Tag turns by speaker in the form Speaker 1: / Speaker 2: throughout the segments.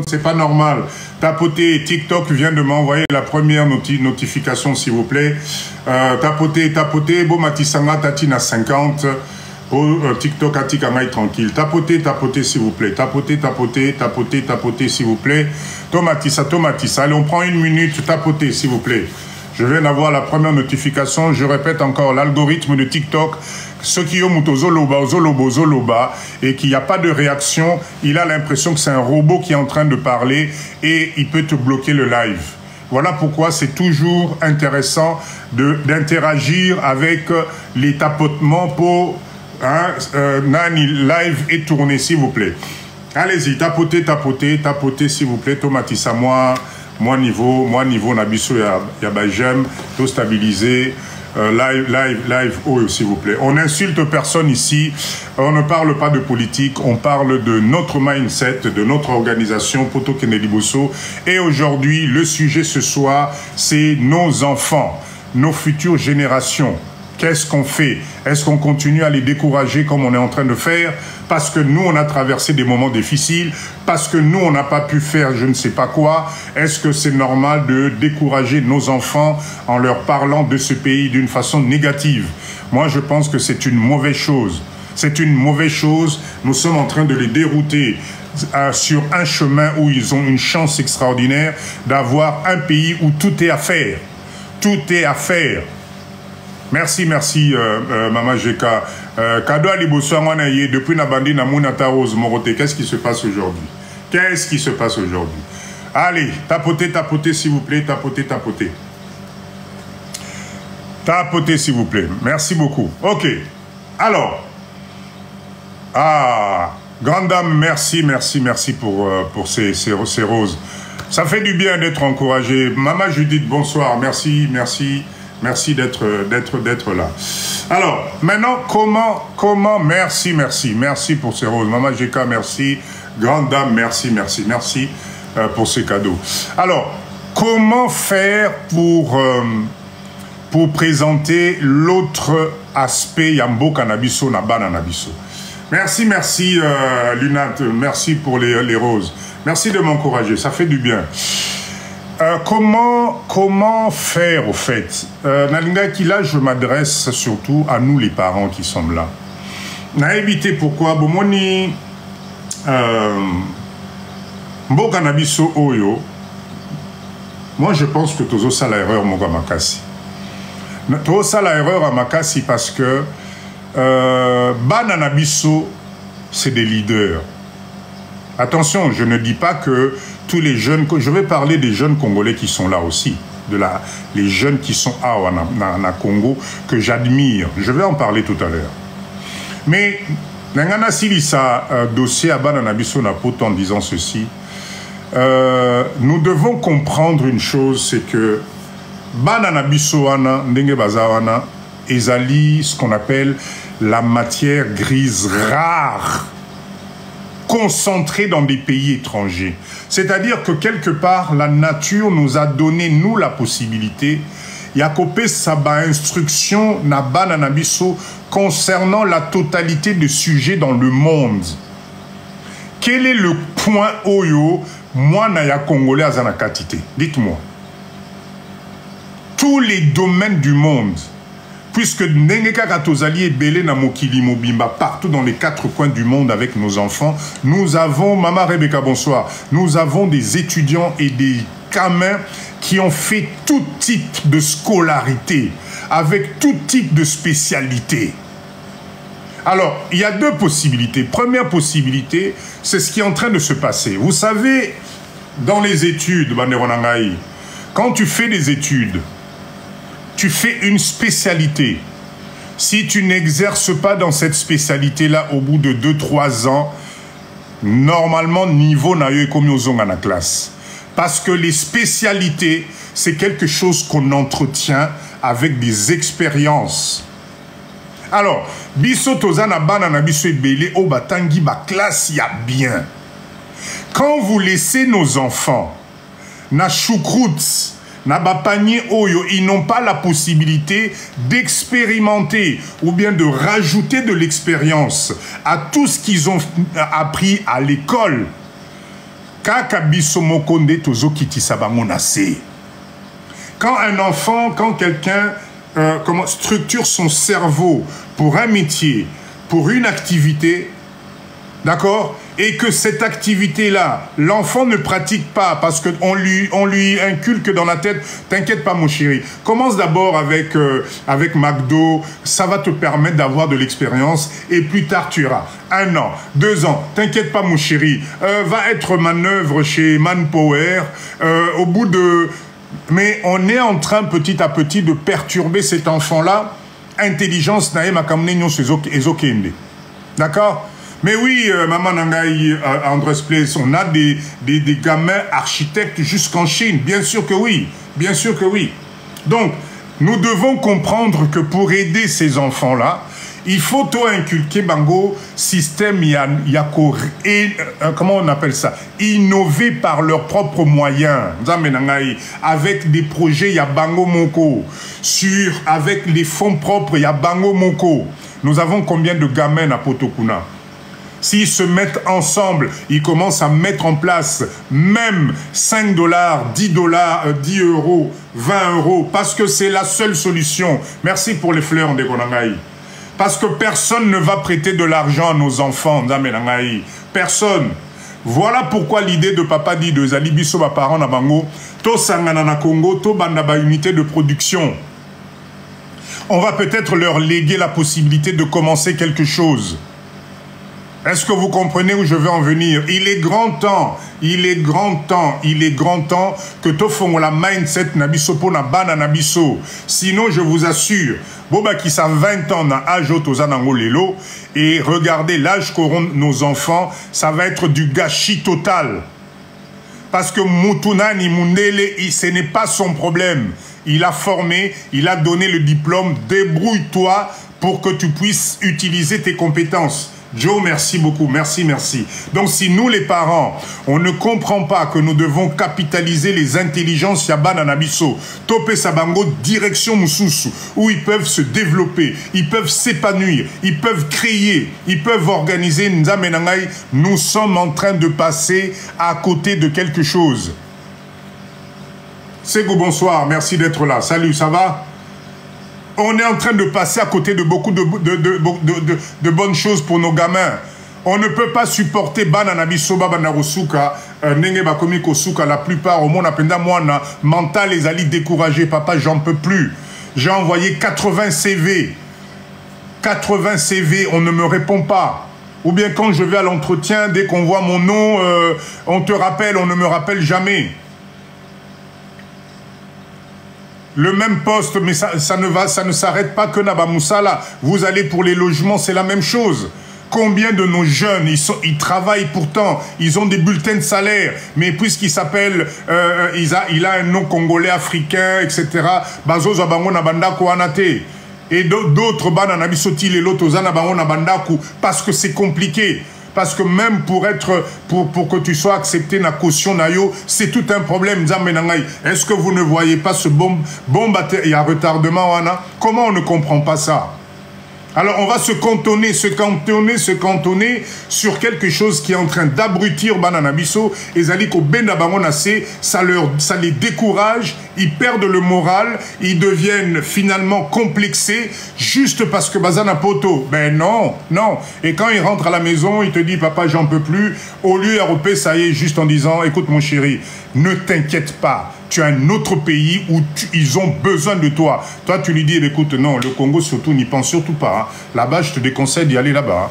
Speaker 1: C'est pas normal. Tapotez, TikTok vient de m'envoyer la première notification, s'il vous plaît. Tapotez, bon Matisanga Tatina 50. TikTok Atikangai tranquille. Tapotez, s'il vous plaît. Tapotez, s'il vous plaît. Tomatissa. Allez, on prend une minute. Tapotez, s'il vous plaît. Je viens d'avoir la première notification. Je répète encore, l'algorithme de TikTok, ceux qui ont Zoloba, et qu'il n'y a pas de réaction, il a l'impression que c'est un robot qui est en train de parler et il peut te bloquer le live. Voilà pourquoi c'est toujours intéressant d'interagir avec les tapotements pour Nani live et tourner, s'il vous plaît. Allez-y, tapotez, s'il vous plaît. Tomatissa, moi niveau Nabiso y'a j'aime tout stabiliser live oh, s'il vous plaît. On n'insulte personne ici, on ne parle pas de politique, on parle de notre mindset, de notre organisation Poto Kennedy Bosso. Et aujourd'hui le sujet ce soir c'est nos enfants, nos futures générations. Qu'est-ce qu'on fait? Est-ce qu'on continue à les décourager comme on est en train de faire? Parce que nous, on a traversé des moments difficiles, parce que nous, on n'a pas pu faire je ne sais pas quoi. Est-ce que c'est normal de décourager nos enfants en leur parlant de ce pays d'une façon négative? Moi, je pense que c'est une mauvaise chose. C'est une mauvaise chose. Nous sommes en train de les dérouter sur un chemin où ils ont une chance extraordinaire d'avoir un pays où tout est à faire. Tout est à faire. Merci, Maman Jeka. Kado Aliboso Angwanaye, depuis Nabandi Namunata Rose Morote, qu'est-ce qui se passe aujourd'hui? Qu'est-ce qui se passe aujourd'hui? Allez, tapotez, s'il vous plaît, tapotez. Tapotez, s'il vous plaît. Merci beaucoup. Ok. Alors. Grande dame, merci pour ces roses. Ça fait du bien d'être encouragé. Maman Judith, bonsoir. Merci d'être là. Alors, maintenant, comment, merci pour ces roses. Maman Jeka, merci. Grande dame, merci pour ces cadeaux. Alors, comment faire pour présenter l'autre aspect Yambo Kanabiso Nabana Nabiso? Merci, Lunat, merci pour les roses. Merci de m'encourager, ça fait du bien. Comment faire au fait? Nalinga Kila, je m'adresse surtout à nous les parents qui sommes là. N'a évité pourquoi Bomoni Mboka Nabiso Oyo. Moi je pense que Tozo ça l'erreur Moga Makasi. Tozo ça l'erreur à Makasi parce que Bana Nabiso c'est des leaders. Attention, je ne dis pas que tous les jeunes, je vais parler des jeunes Congolais qui sont là aussi, les jeunes qui sont à Congo, que j'admire. Je vais en parler tout à l'heure. Mais, Nangana Silisa dossier à Bananabiso Napoto en disant ceci, nous devons comprendre une chose, c'est que Bananabiso Wana, Ndenge Bazawana, ezali ce qu'on appelle la matière grise rare, concentrés dans des pays étrangers. C'est-à-dire que quelque part, la nature nous a donné, nous, la possibilité, Yakopé Saba instruction Naba Nanabiso concernant la totalité des sujets dans le monde. Quel est le point Oyo, moi, Naya Congolais à Zanakatité? Dites-moi. Tous les domaines du monde, puisque Nengeka Katozali est belé na Mokili Mobimba, partout dans les 4 coins du monde avec nos enfants, nous avons, Maman Rebecca, bonsoir, nous avons des étudiants et des gamins qui ont fait tout type de scolarité, avec tout type de spécialité. Alors, il y a 2 possibilités. Première possibilité, c'est ce qui est en train de se passer. Vous savez, dans les études, Banderonangaï, quand tu fais des études, tu fais une spécialité. Si tu n'exerces pas dans cette spécialité-là au bout de 2-3 ans, normalement, niveau n'a eu comme aux la classe. Parce que les spécialités, c'est quelque chose qu'on entretient avec des expériences. Alors, biso tozana banana biso ebele o batangi ba classe ya bien. Quand vous laissez nos enfants na choucroute, na ba panier oyo, ils n'ont pas la possibilité d'expérimenter ou bien de rajouter de l'expérience à tout ce qu'ils ont appris à l'école. kaka biso moko nde tozokitisa bango na se. Quand un enfant, quand quelqu'un structure son cerveau pour un métier, pour une activité, d'accord, et que cette activité-là, l'enfant ne pratique pas parce qu'on lui inculque dans la tête, t'inquiète pas mon chéri, commence d'abord avec McDo, ça va te permettre d'avoir de l'expérience et plus tard tu iras. 1 an, 2 ans, t'inquiète pas mon chéri, va être manœuvre chez Manpower, au bout de... Mais on est en train petit à petit de perturber cet enfant-là, intelligence nae makamne nyonso ezokende. D'accord? Mais oui, Maman Nangaï, Andrés Place, on a des gamins architectes jusqu'en Chine. Bien sûr que oui. Bien sûr que oui. Donc, nous devons comprendre que pour aider ces enfants-là, il faut tout inculquer bango système comment on appelle ça, innover par leurs propres moyens. Avec des projets ya bango moko, avec les fonds propres ya bango moko. Nous avons combien de gamins à Potokuna? S'ils se mettent ensemble, ils commencent à mettre en place même 5 $, 10 $, 10 €, 20 €, parce que c'est la seule solution. Merci pour les fleurs de Konangaï. Parce que personne ne va prêter de l'argent à nos enfants. Personne. Voilà pourquoi l'idée de Papa dit de Zalibiso parents na bango, to sangana na Congo, to bandaba unité de production. On va peut-être leur léguer la possibilité de commencer quelque chose. Est-ce que vous comprenez où je veux en venir? Il est grand temps, il est grand temps, il est grand temps que tu fasses la mindset nabiso pour na bana nabiso. Sinon, je vous assure, boba qui ça 20 ans na âge otozanango lelo et regardez l'âge qu'auront nos enfants, ça va être du gâchis total. Parce que Moutounani Mundele, ce n'est pas son problème. Il a formé, il a donné le diplôme, débrouille-toi pour que tu puisses utiliser tes compétences. Joe, merci beaucoup, merci, merci. Donc si nous les parents, on ne comprend pas que nous devons capitaliser les intelligences Yabana Nabiso, Tope Sabango, direction Moussousou, où ils peuvent se développer, ils peuvent s'épanouir, ils peuvent créer, ils peuvent organiser Nzamenangai, nous sommes en train de passer à côté de quelque chose. Ségou, bonsoir, merci d'être là. Salut, ça va? On est en train de passer à côté de beaucoup de bonnes choses pour nos gamins. On ne peut pas supporter Bananabisoba Banarosuka, Nenge Bakomi Kosuka, la plupart au monde, Apenda Moana, mental les alliés découragés. Papa, j'en peux plus. J'ai envoyé 80 CV. 80 CV, on ne me répond pas. Ou bien quand je vais à l'entretien, dès qu'on voit mon nom, on te rappelle, on ne me rappelle jamais. Le même poste, mais ça ne s'arrête pas que Naba Moussala. Vous allez pour les logements, c'est la même chose. Combien de nos jeunes, ils travaillent pourtant, ils ont des bulletins de salaire, mais puisqu'ils s'appellent, il a un nom congolais, africain, etc. Bazo Zabango Nabandako Anate. Et d'autres Bananabisoti, les Lotozana Bango Nabandaku, parce que c'est compliqué. Parce que même pour que tu sois accepté na caution nayo, c'est tout un problème. Est-ce que vous ne voyez pas ce bombe il y a retardement, Wana? Comment on ne comprend pas ça? Alors on va se cantonner sur quelque chose qui est en train d'abrutir Bananabiso et Zaliko Bendabaronase, ça les décourage, ils perdent le moral, ils deviennent finalement complexés juste parce que Bazana Poto. Ben non, non. Et quand ils rentrent à la maison, il te dit papa j'en peux plus. Au lieu ROP, ça y est, juste en disant écoute mon chéri, ne t'inquiète pas. Tu as un autre pays où ils ont besoin de toi. Toi, tu lui dis, écoute, non, le Congo, surtout, n'y pense surtout pas. Hein. Là-bas, je te déconseille d'y aller là-bas. Hein.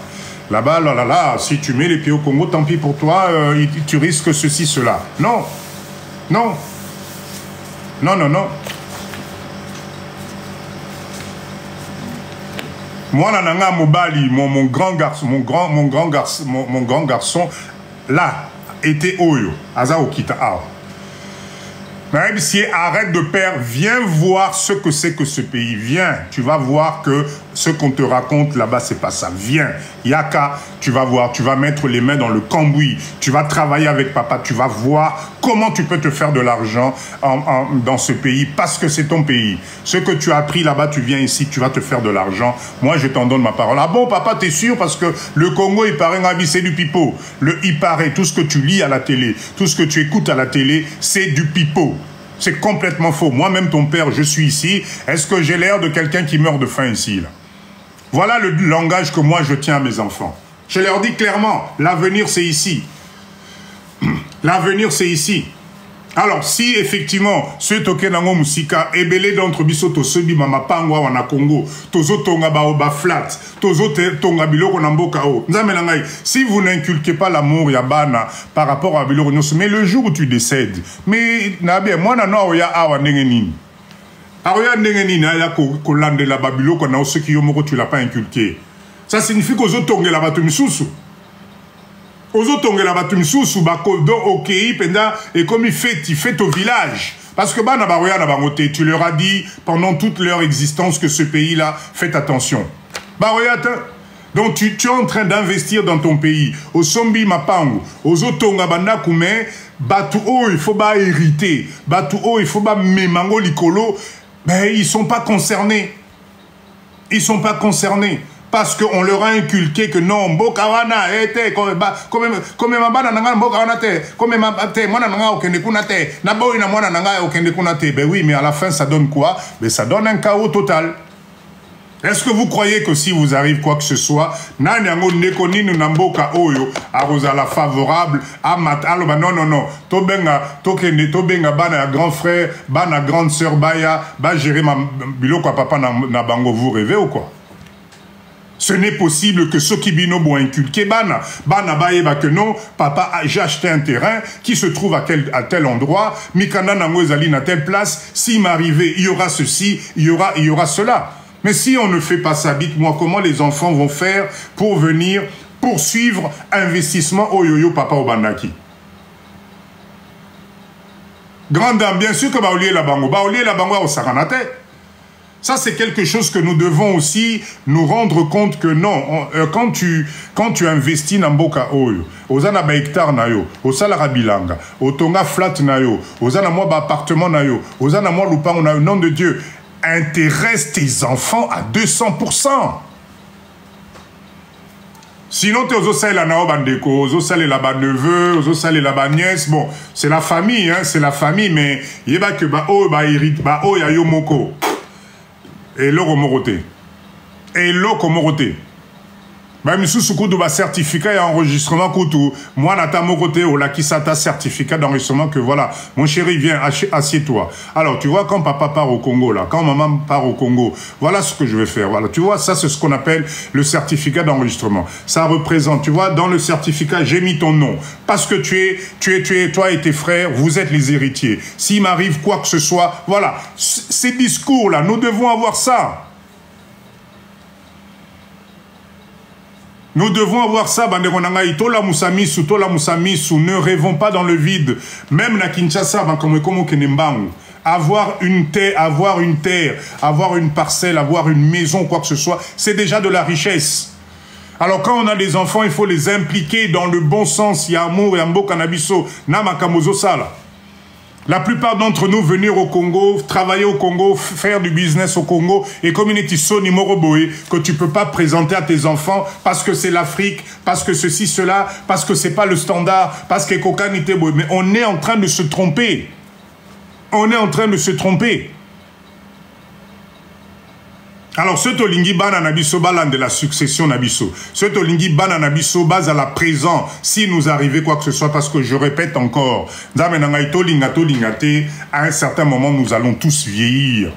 Speaker 1: Là-bas, là, si tu mets les pieds au Congo, tant pis pour toi, tu risques ceci, cela. Non. Non. Non, non, non. Moi, Nananga Mobali, mon grand garçon, là, était Oyo, Aza Okita Ao. Arrête de perdre, viens voir ce que c'est que ce pays. Viens, tu vas voir que Ce qu'on te raconte là-bas, c'est pas ça. Viens, Yaka, tu vas voir, tu vas mettre les mains dans le cambouis, tu vas travailler avec papa, tu vas voir comment tu peux te faire de l'argent dans ce pays, parce que c'est ton pays. Ce que tu as appris là-bas, tu viens ici, tu vas te faire de l'argent. Moi, je t'en donne ma parole. Ah bon, papa, t'es sûr? Parce que le Congo, il paraît, c'est du pipeau. Il paraît, tout ce que tu lis à la télé, tout ce que tu écoutes à la télé, c'est du pipeau. C'est complètement faux. Moi-même, ton père, je suis ici. Est-ce que j'ai l'air de quelqu'un qui meurt de faim ici, là? Voilà le langage que moi, je tiens à mes enfants. Je leur dis clairement, l'avenir, c'est ici. L'avenir, c'est ici. Alors, si effectivement, ce token nango musika, ebele d'entre biso to sebi mama pangwa wana Congo, tozo tonga ba flat, tozo tonga biloko na mboka o. Nzambe na ngai, si vous n'inculquez pas l'amour ya bana par rapport à biloko nyonso, mais le jour où tu décèdes, mais na bien moi na no ya awa ndenge nini. Aroya ndenge nini ya ko landela ba biloko na ceux qui yo moko tu l'as pas inculqué. Ça signifie que ozo tongela bato misusu. Ozotongela batu misusu bakodo okei penda et comme il fait au village parce que bana baroya na bangote tu leur as dit pendant toute leur existence que ce pays là faites attention baroya donc tu es en train d'investir dans ton pays au sombi mapangu ozotonga banda kume batu oh il faut ba hériter batu oh il faut ba memango likolo ben ils sont pas concernés parce qu'on leur a inculqué que non, Mbokawana était comme mabana nanga Mbokawana te, comme mabate mwana nanga okende kuna te, na boy na mwana nanga okende kuna te. Ben oui, mais à la fin ça donne quoi? Ben ça donne un chaos total. Est-ce que vous croyez que si vous arrive quoi que ce soit, nani yango nekoni na mboka oyo arozala favorable à matalo non tobenga bana grand frère, bana grande sœur baya, ba gérer ma biloko papa na bango, vous rêvez ou quoi? Ce n'est possible que ceux qui bino bon inculqué bana baeba que non, papa j'ai acheté un terrain qui se trouve à tel endroit, mikanda nango ezali na telle place, s'il m'arrivait, il y aura ceci, il y aura cela. Mais si on ne fait pas ça, dites-moi comment les enfants vont faire pour venir poursuivre investissement au yo-yo papa obandaki. Grande dame, bien sûr que baoulier la bango au saranate. Ça, c'est quelque chose que nous devons aussi nous rendre compte que non, quand tu investis dans Mboka Oyo, ozana ba hectare na yo, osala rabilanga, otonga flat na yo, ozana moi ba appartement na yo, ozana moi lupango na yo, nom de Dieu, intéresse tes enfants à 200%. Sinon, tu es la nao bandeko, osale la ba neveu, osale la ba nièce, bon, c'est la famille, hein, c'est la famille, mais yeba que ba o ba hérite, ba o ya yo moko. Et l'eau moroté. Même si vous avez un certificat d'enregistrement, moi, je mon côté, au Lakisata certificat d'enregistrement, que voilà, mon chéri, viens, assieds-toi. Alors, tu vois, quand papa part au Congo, là, quand maman part au Congo, voilà ce que je vais faire. Voilà, tu vois, ça, c'est ce qu'on appelle le certificat d'enregistrement. Ça représente, tu vois, dans le certificat, j'ai mis ton nom. Parce que toi et tes frères, vous êtes les héritiers. S'il m'arrive quoi que ce soit, voilà, ces discours-là, nous devons avoir ça. Nous devons avoir ça, Tola Moussamisu, ne rêvons pas dans le vide. Même na Kinshasa, avoir une terre, avoir une parcelle, avoir une maison, quoi que ce soit, c'est déjà de la richesse. Alors quand on a des enfants, il faut les impliquer dans le bon sens. Il y a amour, il y a mbo canabiso, namakamozo sala. La plupart d'entre nous venir au Congo, travailler au Congo, faire du business au Congo, et comme il est Soni Moroboé, que tu ne peux pas présenter à tes enfants parce que c'est l'Afrique, parce que ceci, cela, parce que ce n'est pas le standard, parce que Kokanité Boé. Mais on est en train de se tromper. On est en train de se tromper. Alors, ce tolingi bana nabiso balan de la succession nabiso. Ce tolingi bana nabiso base à la présent. Si nous arrivait quoi que ce soit, parce que je répète encore, à un certain moment, nous allons tous vieillir.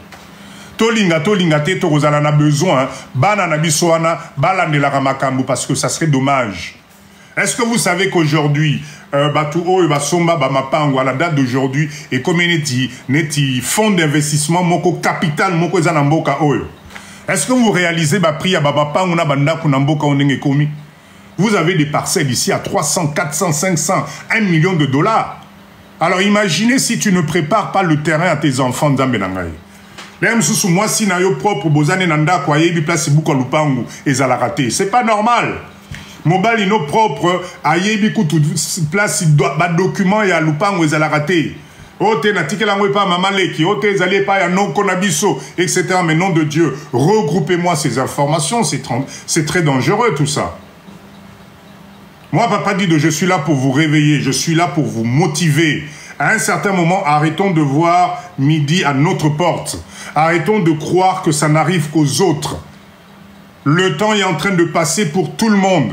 Speaker 1: Tolingate, torozala na besoin, bana nabiso ana balan de la ramakambu, parce que ça serait dommage. Est-ce que vous savez qu'aujourd'hui, à la date d'aujourd'hui, et comme neti fonds d'investissement, moko capital, moko zanamboka oyo. Est-ce que vous réalisez vous avez des parcelles ici à 300, 400, 500, 1 million de dollars. Alors imaginez si tu ne prépares pas le terrain à tes enfants. Même sous moi, si na yo propre, bozane nanda kwa yebi place buka lupangu, ezalakate. C'est pas normal. Mobile ino propre, ayebi kutu place ba document ya lupangu ezalakate. Ote na tikela ngwe pa maman leki, ote ezali pa ya non konabiso, etc. Mais nom de Dieu, regroupez-moi ces informations, c'est très dangereux tout ça. Moi, papa dit je suis là pour vous réveiller, je suis là pour vous motiver. À un certain moment, arrêtons de voir midi à notre porte. Arrêtons de croire que ça n'arrive qu'aux autres. Le temps est en train de passer pour tout le monde.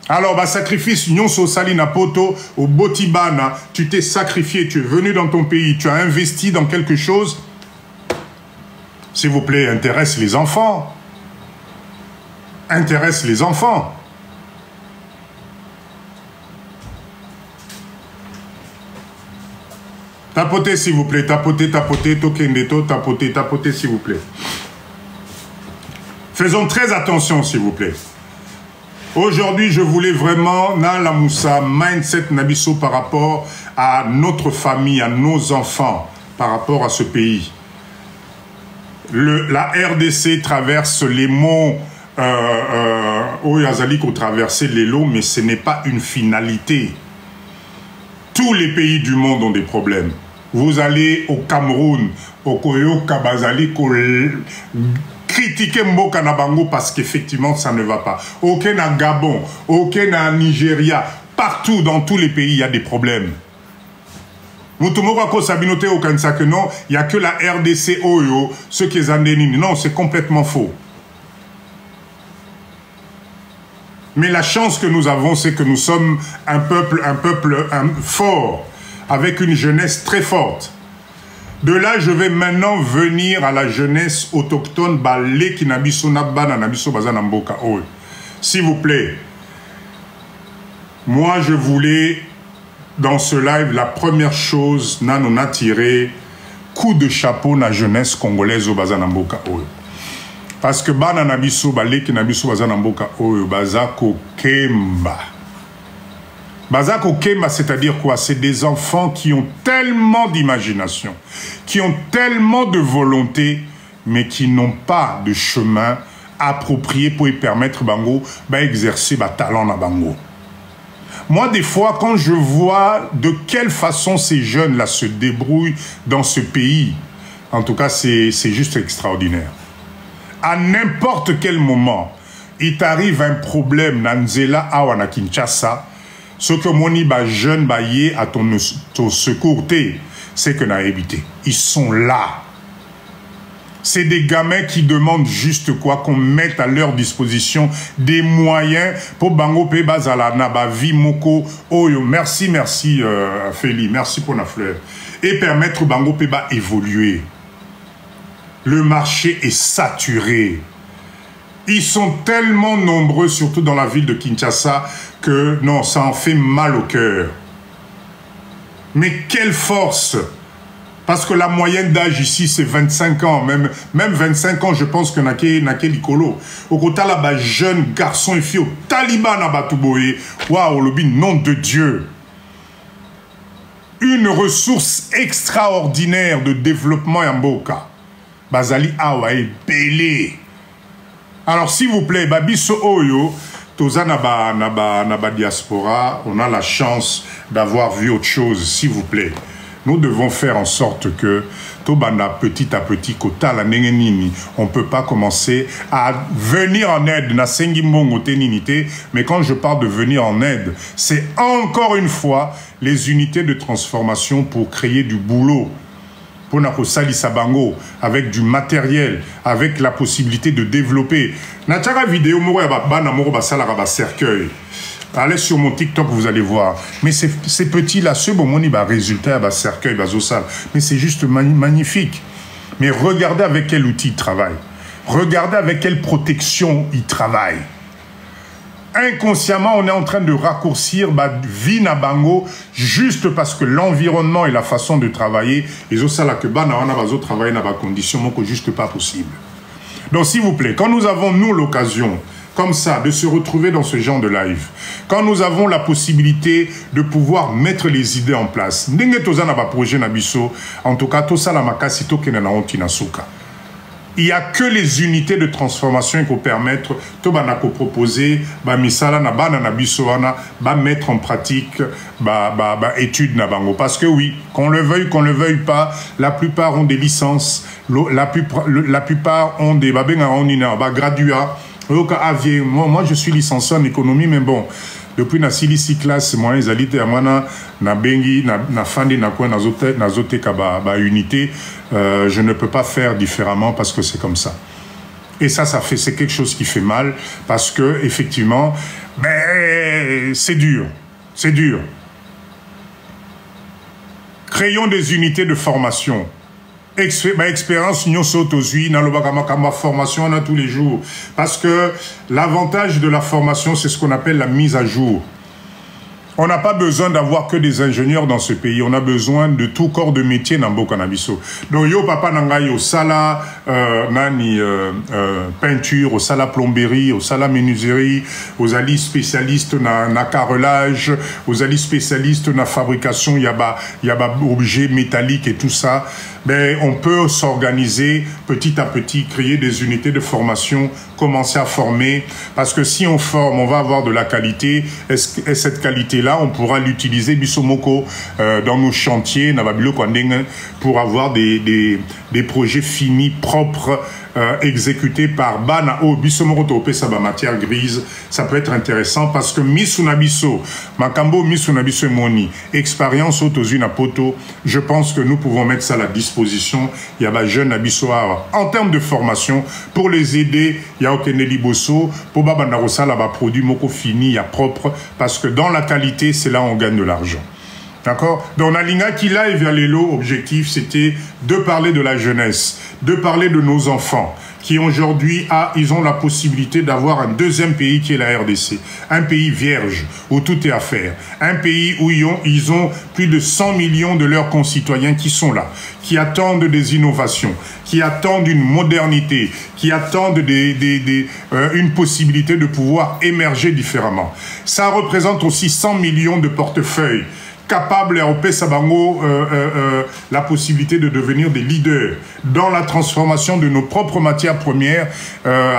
Speaker 1: Alors, bah, sacrifice, nyonso salina poto, au Botibana, tu t'es sacrifié, tu es venu dans ton pays, tu as investi dans quelque chose. S'il vous plaît, intéresse les enfants. Intéresse les enfants. Tapotez, s'il vous plaît. Tapotez, tapotez, tokendeto, tapotez, tapotez, s'il vous plaît. Faisons très attention, s'il vous plaît. Aujourd'hui, je voulais vraiment, na la moussa, mindset nabiso par rapport à notre famille, à nos enfants, par rapport à ce pays. La RDC traverse les monts, Oyazali qu'on traversait les lots, mais ce n'est pas une finalité. Tous les pays du monde ont des problèmes. Vous allez au Cameroun, au Koyo Kabazali, critiquer Mboka Nabango parce qu'effectivement ça ne va pas. Aucun à Gabon, aucun à Nigeria, partout dans tous les pays il y a des problèmes. Mutumoko Sabinote au Kansa que non, il n'y a que la RDC Oyo, ceux qui sont endénini. Non, c'est complètement faux. Mais la chance que nous avons, c'est que nous sommes un peuple fort, avec une jeunesse très forte. De là, je vais maintenant venir à la jeunesse autochtone, s'il vous plaît. Moi, je voulais, dans ce live, la première chose, on a tiré coup de chapeau na jeunesse congolaise au Bazanamboka. Parce que bana nabiso baleki nabiso bazanamboka oyo bazako kemba. Bazako kemba, c'est-à-dire quoi? C'est des enfants qui ont tellement d'imagination, qui ont tellement de volonté, mais qui n'ont pas de chemin approprié pour y permettre bango d'exercer ba talent na bango. Moi, des fois, quand je vois de quelle façon ces jeunes-là se débrouillent dans ce pays, en tout cas, c'est juste extraordinaire. À n'importe quel moment, il t'arrive un problème dans Nzela Awana Kinshasa, ce que mon jeune baillé à ton secours, c'est que n'a évité. Ils sont là. C'est des gamins qui demandent juste quoi, qu'on mette à leur disposition des moyens pour Bango Pebazala Naba Vimoko Oyo. Merci, merci Feli, merci pour la fleur. Et permettre Bango Peba évoluer. Le marché est saturé. Ils sont tellement nombreux, surtout dans la ville de Kinshasa, que non, ça en fait mal au cœur. Mais quelle force! Parce que la moyenne d'âge ici, c'est 25 ans. Même 25 ans, je pense que Nake Likolo. Au côté là-bas, jeunes garçons et filles, au Taliban à Batouboye. Waouh, le nom de Dieu. Une ressource extraordinaire de développement en Mboka. Bazali Awae Belé. Alors, s'il vous plaît, Babiso Oyo, Toza Naba Diaspora, on a la chance d'avoir vu autre chose, s'il vous plaît. Nous devons faire en sorte que, Tobanda, petit à petit, Kota la Nengenini, on ne peut pas commencer à venir en aide, na Sengi Mbongo Teninité, mais quand je parle de venir en aide, c'est encore une fois les unités de transformation pour créer du boulot. Pour Nakosali Sabango, avec du matériel, avec la possibilité de développer. Natara vidéo, cercueil. Allez sur mon TikTok, vous allez voir. Mais ces petits-là, ce bon moni, résultat, cercueil, mais c'est juste magnifique. Mais regardez avec quel outil ils travaillent. Regardez avec quelle protection ils travaillent. Inconsciemment, on est en train de raccourcir vie na bango juste parce que l'environnement et la façon de travailler, les autres là que travailler dans des conditions juste pas possible. Donc s'il vous plaît, quand nous avons nous l'occasion comme ça, de se retrouver dans ce genre de live, quand nous avons la possibilité de pouvoir mettre les idées en place, en tout cas, tout ça, il n'y a que les unités de transformation qui peuvent permettre de proposer mettre en pratique études. Parce que oui, qu'on le veuille pas, la plupart ont des licences, la plupart ont des graduats. Moi, je suis licencié en économie, mais bon, depuis na silisi classe, moi, les alités à moi, na bengi, na fandi, na quoi, na zote unité, je ne peux pas faire différemment parce que c'est comme ça. Et ça c'est quelque chose qui fait mal parce que, effectivement, c'est dur. C'est dur. Créons des unités de formation. Expérience nous saute aux yeux dans le formation on a tous les jours parce que l'avantage de la formation c'est ce qu'on appelle la mise à jour. On n'a pas besoin d'avoir que des ingénieurs dans ce pays, on a besoin de tout corps de métier dans Mboka na biso. Donc yo papa nangai au sala peinture, au sala plomberie, au sala menuiserie, aux alliés spécialistes na carrelage, aux alliés spécialistes na fabrication, il y a objets métalliques et tout ça. Ben, on peut s'organiser petit à petit, créer des unités de formation, commencer à former, parce que si on forme, on va avoir de la qualité, et cette qualité-là, on pourra l'utiliser bisomoko dans nos chantiers, pour avoir des projets finis, propres, exécutés par Bana ou bisomoko topé sa matière grise. Ça peut être intéressant parce que Misunabiso, Makambo Misunabiso et Moni, expérience autosune à poto, je pense que nous pouvons mettre ça à la disposition. Il y a des jeunes Abisoa en termes de formation pour les aider. Il y a Okeneli Bosso pour Babandarosa là-bas produit moko fini, il y a propre parce que dans la qualité, c'est là où on gagne de l'argent. D'accord? Donc, Nalinga qui là et vers les lots, objectif, c'était de parler de la jeunesse, de parler de nos enfants, qui aujourd'hui, ils ont la possibilité d'avoir un deuxième pays qui est la RDC. Un pays vierge, où tout est à faire. Un pays où ils ont plus de 100 millions de leurs concitoyens qui sont là, qui attendent des innovations, qui attendent une modernité, qui attendent une possibilité de pouvoir émerger différemment. Ça représente aussi 100 millions de portefeuilles capable à opérer Sabango la possibilité de devenir des leaders dans la transformation de nos propres matières premières.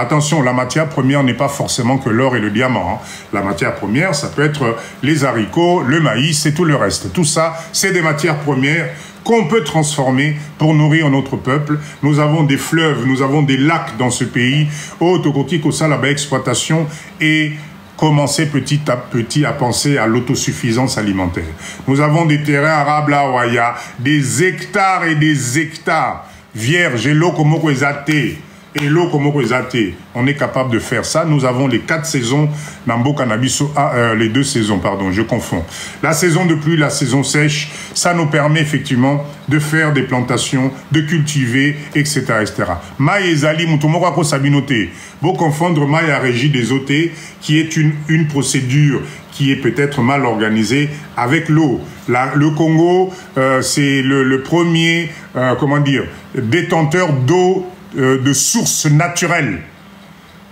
Speaker 1: Attention, la matière première n'est pas forcément que l'or et le diamant. Hein. La matière première, ça peut être les haricots, le maïs et tout le reste. Tout ça, c'est des matières premières qu'on peut transformer pour nourrir notre peuple. Nous avons des fleuves, nous avons des lacs dans ce pays. Otokoti Kosalaba exploitation et commencer petit à petit à penser à l'autosuffisance alimentaire. Nous avons des terrains arabes là où il y a des hectares et des hectares vierges et l'eau comme on est capable de faire ça. Nous avons les 4 saisons Nambo Cannabiso, les 2 saisons, pardon, je confonds. La saison de pluie, la saison sèche, ça nous permet effectivement de faire des plantations, de cultiver, etc. etc. Maï et Zali, Moutomoko Sabinoté, vous confondre Maï à Régie des OT, qui est une procédure qui est peut-être mal organisée avec l'eau. Le Congo, c'est le premier, comment dire, détenteur d'eau de sources naturelles.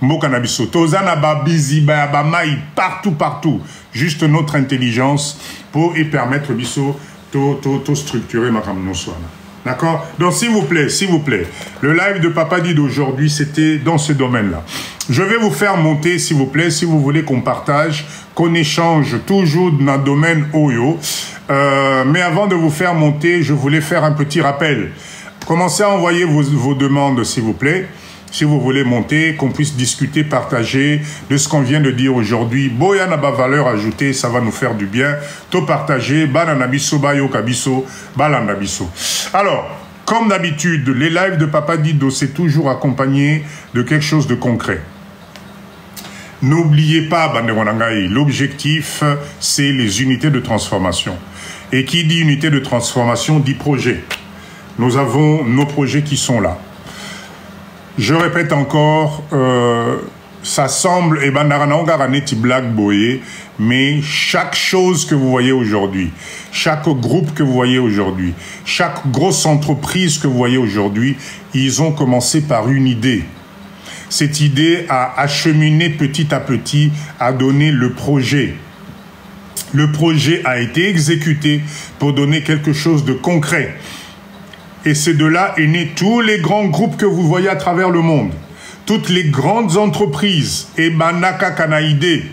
Speaker 1: Mokanabiso. Tozana babizi babamai partout. Juste notre intelligence pour y permettre biso to structurer ma ramnoswana. D'accord? Donc s'il vous plaît, le live de Papa Dit d'aujourd'hui, c'était dans ce domaine-là. Je vais vous faire monter, s'il vous plaît, si vous voulez qu'on partage, qu'on échange toujours dans le domaine Oyo. Mais avant de vous faire monter, je voulais faire un petit rappel. Commencez à envoyer vos demandes, s'il vous plaît. Si vous voulez monter, qu'on puisse discuter, partager de ce qu'on vient de dire aujourd'hui. Boya n'a pas valeur ajoutée, ça va nous faire du bien. Tout partager, bananabiso, bayo kabiso, balanabiso. Alors, comme d'habitude, les lives de Papa Dido, c'est toujours accompagné de quelque chose de concret. N'oubliez pas, Banderonangaï, l'objectif, c'est les unités de transformation. Et qui dit unité de transformation, dit projet. Nous avons nos projets qui sont là. Je répète encore, ça semble, mais chaque chose que vous voyez aujourd'hui, chaque groupe que vous voyez aujourd'hui, chaque grosse entreprise que vous voyez aujourd'hui, ils ont commencé par une idée. cette idée a acheminé petit à petit, a donné le projet. Le projet a été exécuté pour donner quelque chose de concret. Et c'est de là est né tous les grands groupes que vous voyez à travers le monde. Toutes les grandes entreprises. Et Banaka Kanaïde.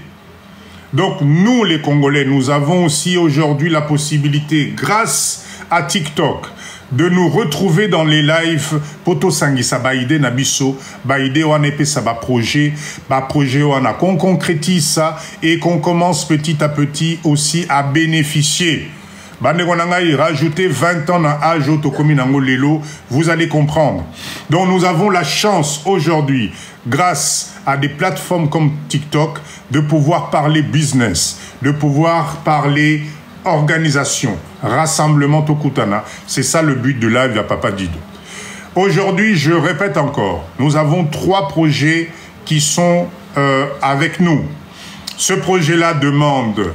Speaker 1: Donc nous, les Congolais, nous avons aussi aujourd'hui la possibilité, grâce à TikTok, de nous retrouver dans les lives poto sangisa baïde nabiso baïde on épée ça projet on concrétise ça et qu'on commence petit à petit aussi à bénéficier. Rajouter 20 ans à âge lelo, vous allez comprendre. Donc nous avons la chance aujourd'hui, grâce à des plateformes comme TikTok, de pouvoir parler business, de pouvoir parler organisation, rassemblement Tokutana. C'est ça le but de live à Papa Dido. Aujourd'hui, je répète encore, nous avons 3 projets qui sont avec nous. Ce projet-là demande,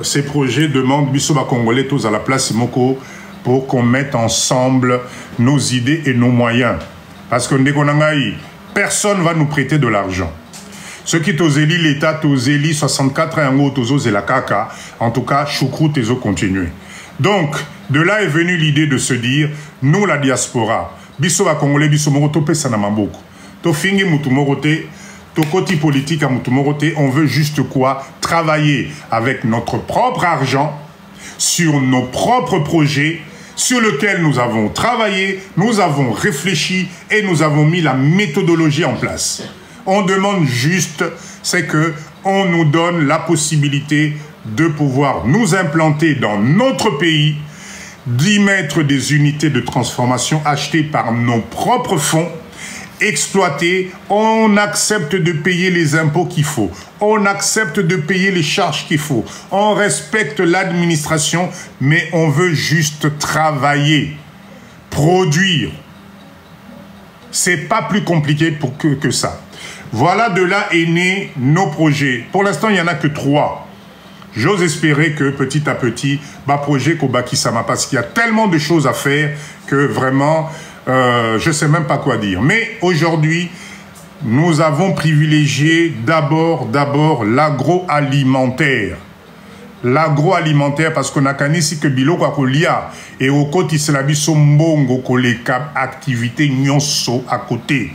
Speaker 1: ces projets demandent Bissoba Congolais tous à la place Moko pour qu'on mette ensemble nos idées et nos moyens. Parce que personne ne va nous prêter de l'argent. Ceux qui t'oseli l'État, t'oseli 64 et en t'osos et la caca, en tout cas, choukrou t'eso continuer. Donc, de là est venue l'idée de se dire, nous la diaspora, biso ba Congolais, biso moroto pe sanamamboko. To fingi mutumorote, to koti politique à mutumorote, on veut juste quoi? Travailler avec notre propre argent, sur nos propres projets, sur lesquels nous avons travaillé, nous avons réfléchi et nous avons mis la méthodologie en place. On demande juste, c'est que on nous donne la possibilité de pouvoir nous implanter dans notre pays, d'y mettre des unités de transformation achetées par nos propres fonds, exploitées, on accepte de payer les impôts qu'il faut, on accepte de payer les charges qu'il faut, on respecte l'administration, mais on veut juste travailler, produire. C'est pas plus compliqué que ça. Voilà, de là est né nos projets. Pour l'instant, il n'y en a que 3. J'ose espérer que petit à petit, projet Kobakisama, parce qu'il y a tellement de choses à faire que vraiment, je ne sais même pas quoi dire. Mais aujourd'hui, nous avons privilégié d'abord l'agroalimentaire. L'agroalimentaire, parce qu'on a kanisi que biloko akolia et au côté c'est la biso mbongo koleka activité nyonso à côté.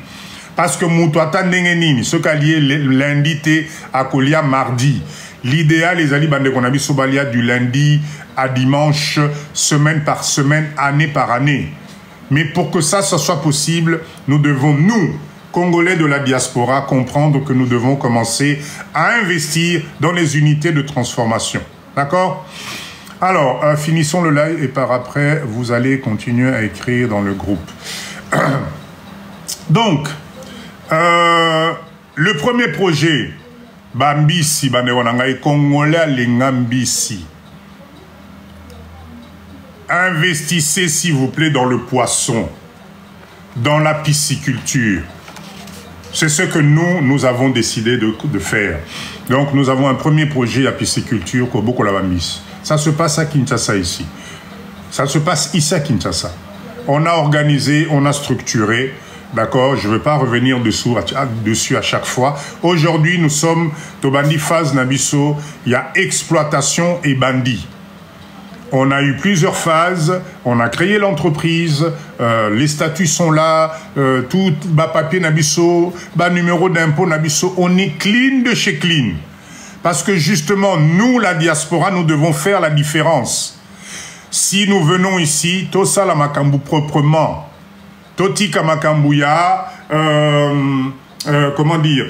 Speaker 1: Parce que moutou attendenge nini, ce qu'a lié lundi te akolia mardi. L'idéal, les alliés bande qu'on a biso balia du lundi à dimanche, semaine par semaine, année par année. Mais pour que ça soit possible, nous devons, nous, Congolais de la diaspora, comprendre que nous devons commencer à investir dans les unités de transformation. D'accord? Alors, finissons le live et par après, vous allez continuer à écrire dans le groupe. Donc, le premier projet, Bambisi, Congolais Lengambisi. Investissez, s'il vous plaît, dans le poisson, dans la pisciculture. C'est ce que nous avons décidé de faire. Donc, nous avons un premier projet à pisciculture, Koboko Labambis. Ça se passe à Kinshasa ici. Ça se passe ici à Kinshasa. On a organisé, on a structuré. D'accord, je ne veux pas revenir dessus à chaque fois. Aujourd'hui, nous sommes au Bandi phase Nabiso. Il y a exploitation et Bandi. On a eu plusieurs phases, on a créé l'entreprise, les statuts sont là, tout papier Nabiso, numéro d'impôt Nabiso, on est clean de chez clean. Parce que justement, nous, la diaspora, nous devons faire la différence. Si nous venons ici, tout ça la makambu proprement, totika makambuya, comment dire,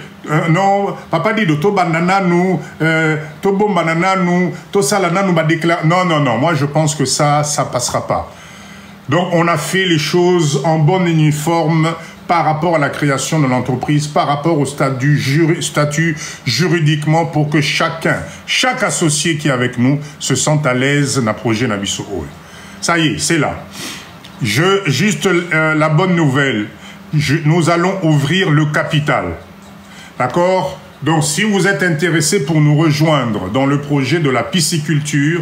Speaker 1: non, papa dit de to banana nous, to bon banana nous, to salana nous va déclarer. Non, non, non, moi je pense que ça passera pas. Donc on a fait les choses en bonne uniforme par rapport à la création de l'entreprise, par rapport au statut juridiquement pour que chaque associé qui est avec nous se sente à l'aise dans le projet Nabiso. Ça y est, c'est là. Juste la bonne nouvelle. Nous allons ouvrir le capital. D'accord? Donc, si vous êtes intéressé pour nous rejoindre dans le projet de la pisciculture,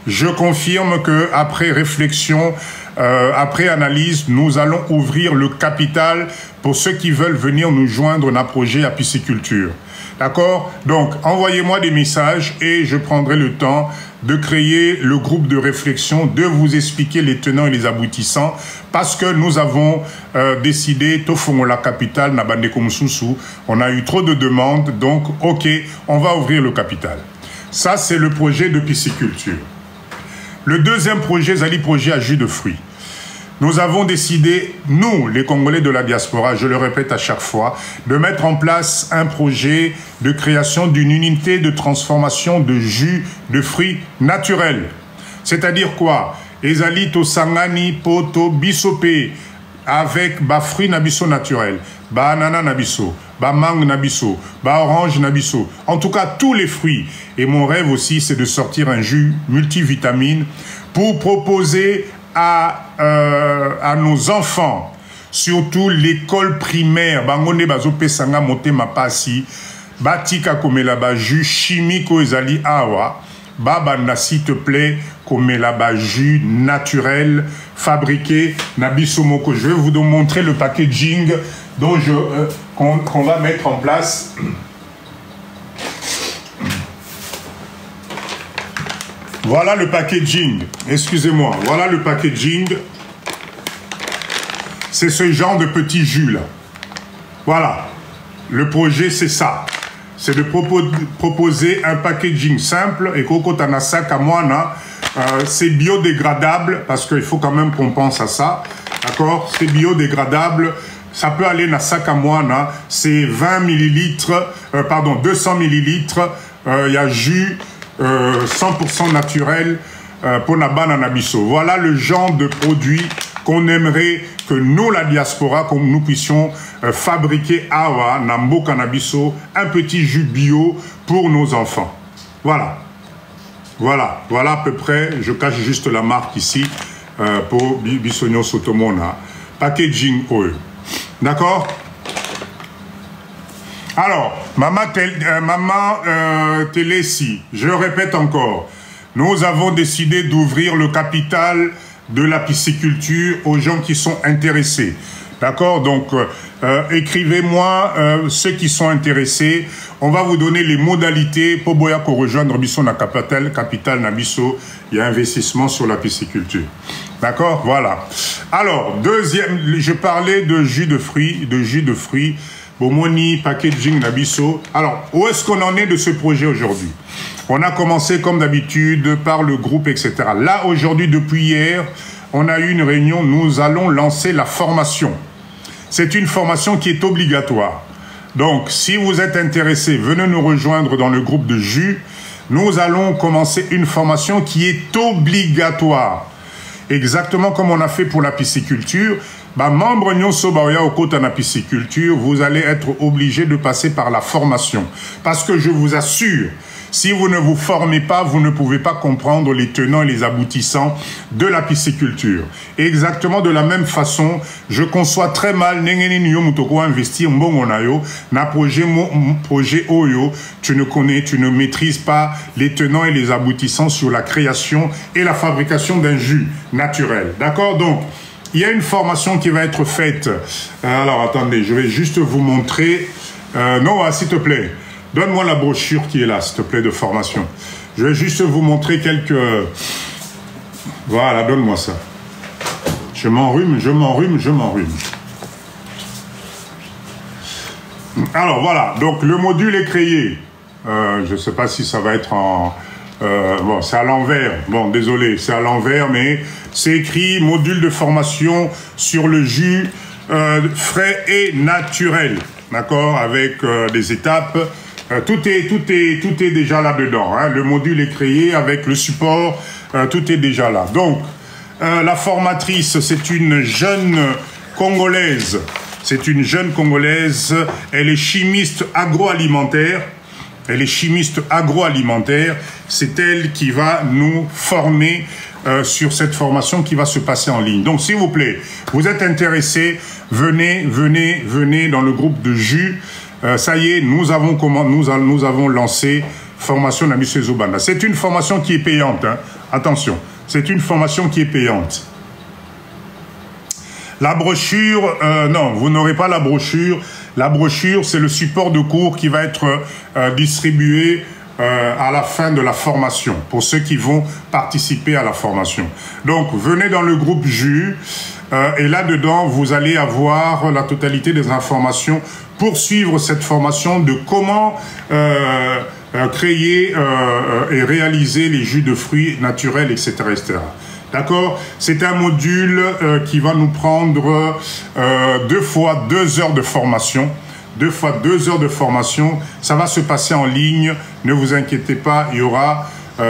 Speaker 1: je confirme que après réflexion, après analyse, nous allons ouvrir le capital pour ceux qui veulent venir nous joindre dans un projet à pisciculture. D'accord? Donc, envoyez-moi des messages et je prendrai le temps de créer le groupe de réflexion, de vous expliquer les tenants et les aboutissants, parce que nous avons décidé, la capitale, on a eu trop de demandes, donc, ok, on va ouvrir le capital. Ça, c'est le projet de pisciculture. Le deuxième projet, Zali projet à jus de fruits. Nous avons décidé, nous, les Congolais de la diaspora, je le répète à chaque fois, de mettre en place un projet de création d'une unité de transformation de jus de fruits naturels. C'est-à-dire quoi? Ezali to sangani poto bisope avec ba fruits nabiso naturels, ba ananas nabiso, ba mangue nabiso, ba orange nabiso. En tout cas, tous les fruits. Et mon rêve aussi, c'est de sortir un jus multivitamine pour proposer à nos enfants, surtout l'école primaire, bangone bazope sanga mote mapasi, batika komela ba jus chimique ezali awa, babanda s'il te plaît, komela ba jus naturel fabriqué nabiso moko. Je vais vous montrer le packaging dont qu'on va mettre en place. Voilà le packaging, excusez-moi, voilà le packaging. C'est ce genre de petit jus là. Voilà, le projet c'est ça. C'est de proposer un packaging simple et qu'au côté d'un sac à moine, c'est biodégradable parce qu'il faut quand même qu'on pense à ça. D'accord? C'est biodégradable. Ça peut aller dans sac à moine, c'est 20 millilitres, pardon, 200 millilitres. Il y a jus 100% naturel pour la banane abisso. Voilà le genre de produit qu'on aimerait que nous, la diaspora, comme nous puissions fabriquer awa, nambo cannabiso, un petit jus bio pour nos enfants. Voilà. Voilà. Voilà à peu près. Je cache juste la marque ici pour Bisogno Sotomona. Packaging OE. D'accord? Alors, Maman Télési, je répète encore, nous avons décidé d'ouvrir le capital de la pisciculture aux gens qui sont intéressés. D'accord? Donc, écrivez-moi ceux qui sont intéressés. On va vous donner les modalités pour Boyako rejoindre Bisson na capital Nabiso. Il y a investissement sur la pisciculture. D'accord? Voilà. Alors, deuxième, je parlais de jus de fruits, Bomoni, packaging, Nabiso. Alors, où est-ce qu'on en est de ce projet aujourd'hui? On a commencé comme d'habitude par le groupe, etc. Là, aujourd'hui, depuis hier, on a eu une réunion, nous allons lancer la formation. C'est une formation qui est obligatoire. Donc, si vous êtes intéressé, venez nous rejoindre dans le groupe de jus. Nous allons commencer une formation qui est obligatoire. Exactement comme on a fait pour la pisciculture. Membre Nyonso Baoya au côté de la pisciculture, vous allez être obligé de passer par la formation. Parce que je vous assure, si vous ne vous formez pas, vous ne pouvez pas comprendre les tenants et les aboutissants de la pisciculture. Exactement de la même façon, je conçois très mal investir na projet Oyo, tu ne maîtrises pas les tenants et les aboutissants sur la création et la fabrication d'un jus naturel. D'accord? Donc, il y a une formation qui va être faite. Alors, attendez, je vais juste vous montrer. Non, s'il te plaît. Donne-moi la brochure qui est là, s'il te plaît, de formation. Je vais juste vous montrer quelques... Voilà, donne-moi ça. Je m'enrhume. Alors, voilà. Donc, le module est créé. Je ne sais pas si ça va être en... bon, c'est à l'envers. Bon, désolé, c'est à l'envers, mais c'est écrit module de formation sur le jus frais et naturel. D'accord? Avec des étapes. Tout est déjà là-dedans. Hein. Le module est créé avec le support. Tout est déjà là. Donc, la formatrice, c'est une jeune Congolaise. C'est une jeune Congolaise. Elle est chimiste agroalimentaire. C'est elle qui va nous former sur cette formation qui va se passer en ligne. Donc, s'il vous plaît, vous êtes intéressés, venez dans le groupe de jus. Ça y est, nous avons lancé formation Nabiso Zobanda. C'est une formation qui est payante. Hein. Attention, c'est une formation qui est payante. La brochure, non, vous n'aurez pas la brochure. La brochure, c'est le support de cours qui va être distribué à la fin de la formation, pour ceux qui vont participer à la formation. Donc, venez dans le groupe JU, et là-dedans, vous allez avoir la totalité des informations pour suivre cette formation de comment créer et réaliser les jus de fruits naturels, etc. etc. D'accord? C'est un module qui va nous prendre 2 fois 2 heures de formation. 2 fois 2 heures de formation. Ça va se passer en ligne. Ne vous inquiétez pas, il y aura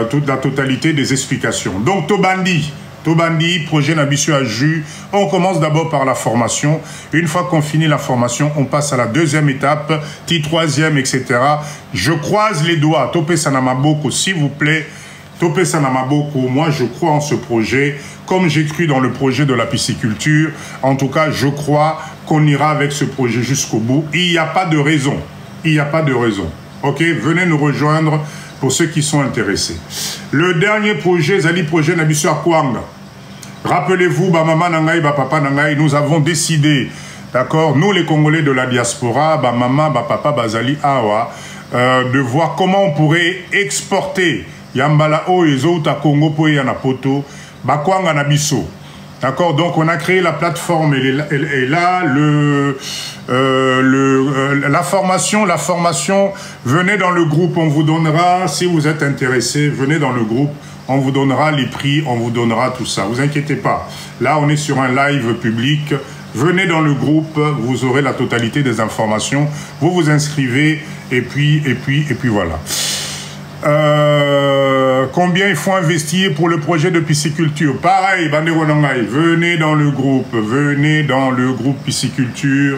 Speaker 1: toute la totalité des explications. Donc, Tobandi, projet Nabiso à Jus. On commence d'abord par la formation. Une fois qu'on finit la formation, on passe à la 2e étape, troisième, etc. Je croise les doigts. Topé Sanamaboko, s'il vous plaît. Topé Sanamaboko, moi je crois en ce projet. Comme j'ai cru dans le projet de la pisciculture, en tout cas, je crois qu'on ira avec ce projet jusqu'au bout. Il n'y a pas de raison. Il n'y a pas de raison. Ok, venez nous rejoindre pour ceux qui sont intéressés. Le dernier projet, Zali projet Nabiso Akwanga. Rappelez-vous, ba maman nangai, ba papa nangai, nous avons décidé, d'accord, nous les Congolais de la diaspora, ba maman, ba papa, ba Zali Awa, de voir comment on pourrait exporter Yambala o ezouta Congo po yana poto, ba Kwanga Nabiso. D'accord, donc on a créé la plateforme et là, la formation, venez dans le groupe, on vous donnera, si vous êtes intéressé, venez dans le groupe, on vous donnera les prix, on vous donnera tout ça, vous inquiétez pas. Là, on est sur un live public, venez dans le groupe, vous aurez la totalité des informations, vous vous inscrivez, et puis voilà. Combien il faut investir pour le projet de pisciculture? Pareil, venez dans le groupe pisciculture,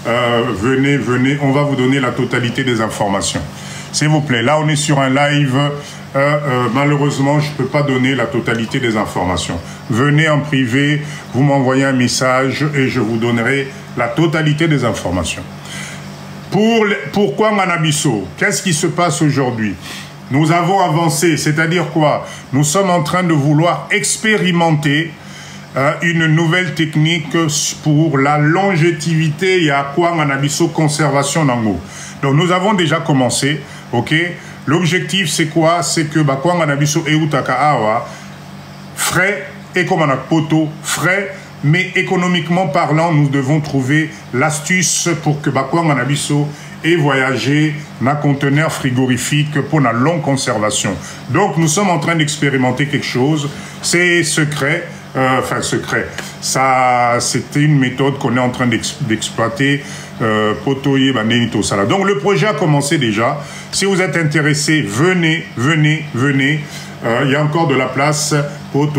Speaker 1: venez, on va vous donner la totalité des informations. S'il vous plaît, là on est sur un live, malheureusement je ne peux pas donner la totalité des informations. Venez en privé, vous m'envoyez un message et je vous donnerai la totalité des informations. Pourquoi Manabiso? Qu'est-ce qui se passe aujourd'hui? Nous avons avancé, c'est-à-dire quoi? Nous sommes en train de vouloir expérimenter une nouvelle technique pour la longévité et à quoi Manabiso conservation nango. Donc nous avons déjà commencé, ok? L'objectif c'est quoi? C'est que quoi Manabiso et Utakaawa frais et comme on a poto frais, mais économiquement parlant, nous devons trouver l'astuce pour que quoi Manabiso et voyager dans un conteneur frigorifique pour la longue conservation. Donc nous sommes en train d'expérimenter quelque chose, c'est secret, secret, c'était une méthode qu'on est en train d'exploiter, potoyer, bandenito, ça là. Donc le projet a commencé déjà, si vous êtes intéressé, venez, il y a encore de la place pour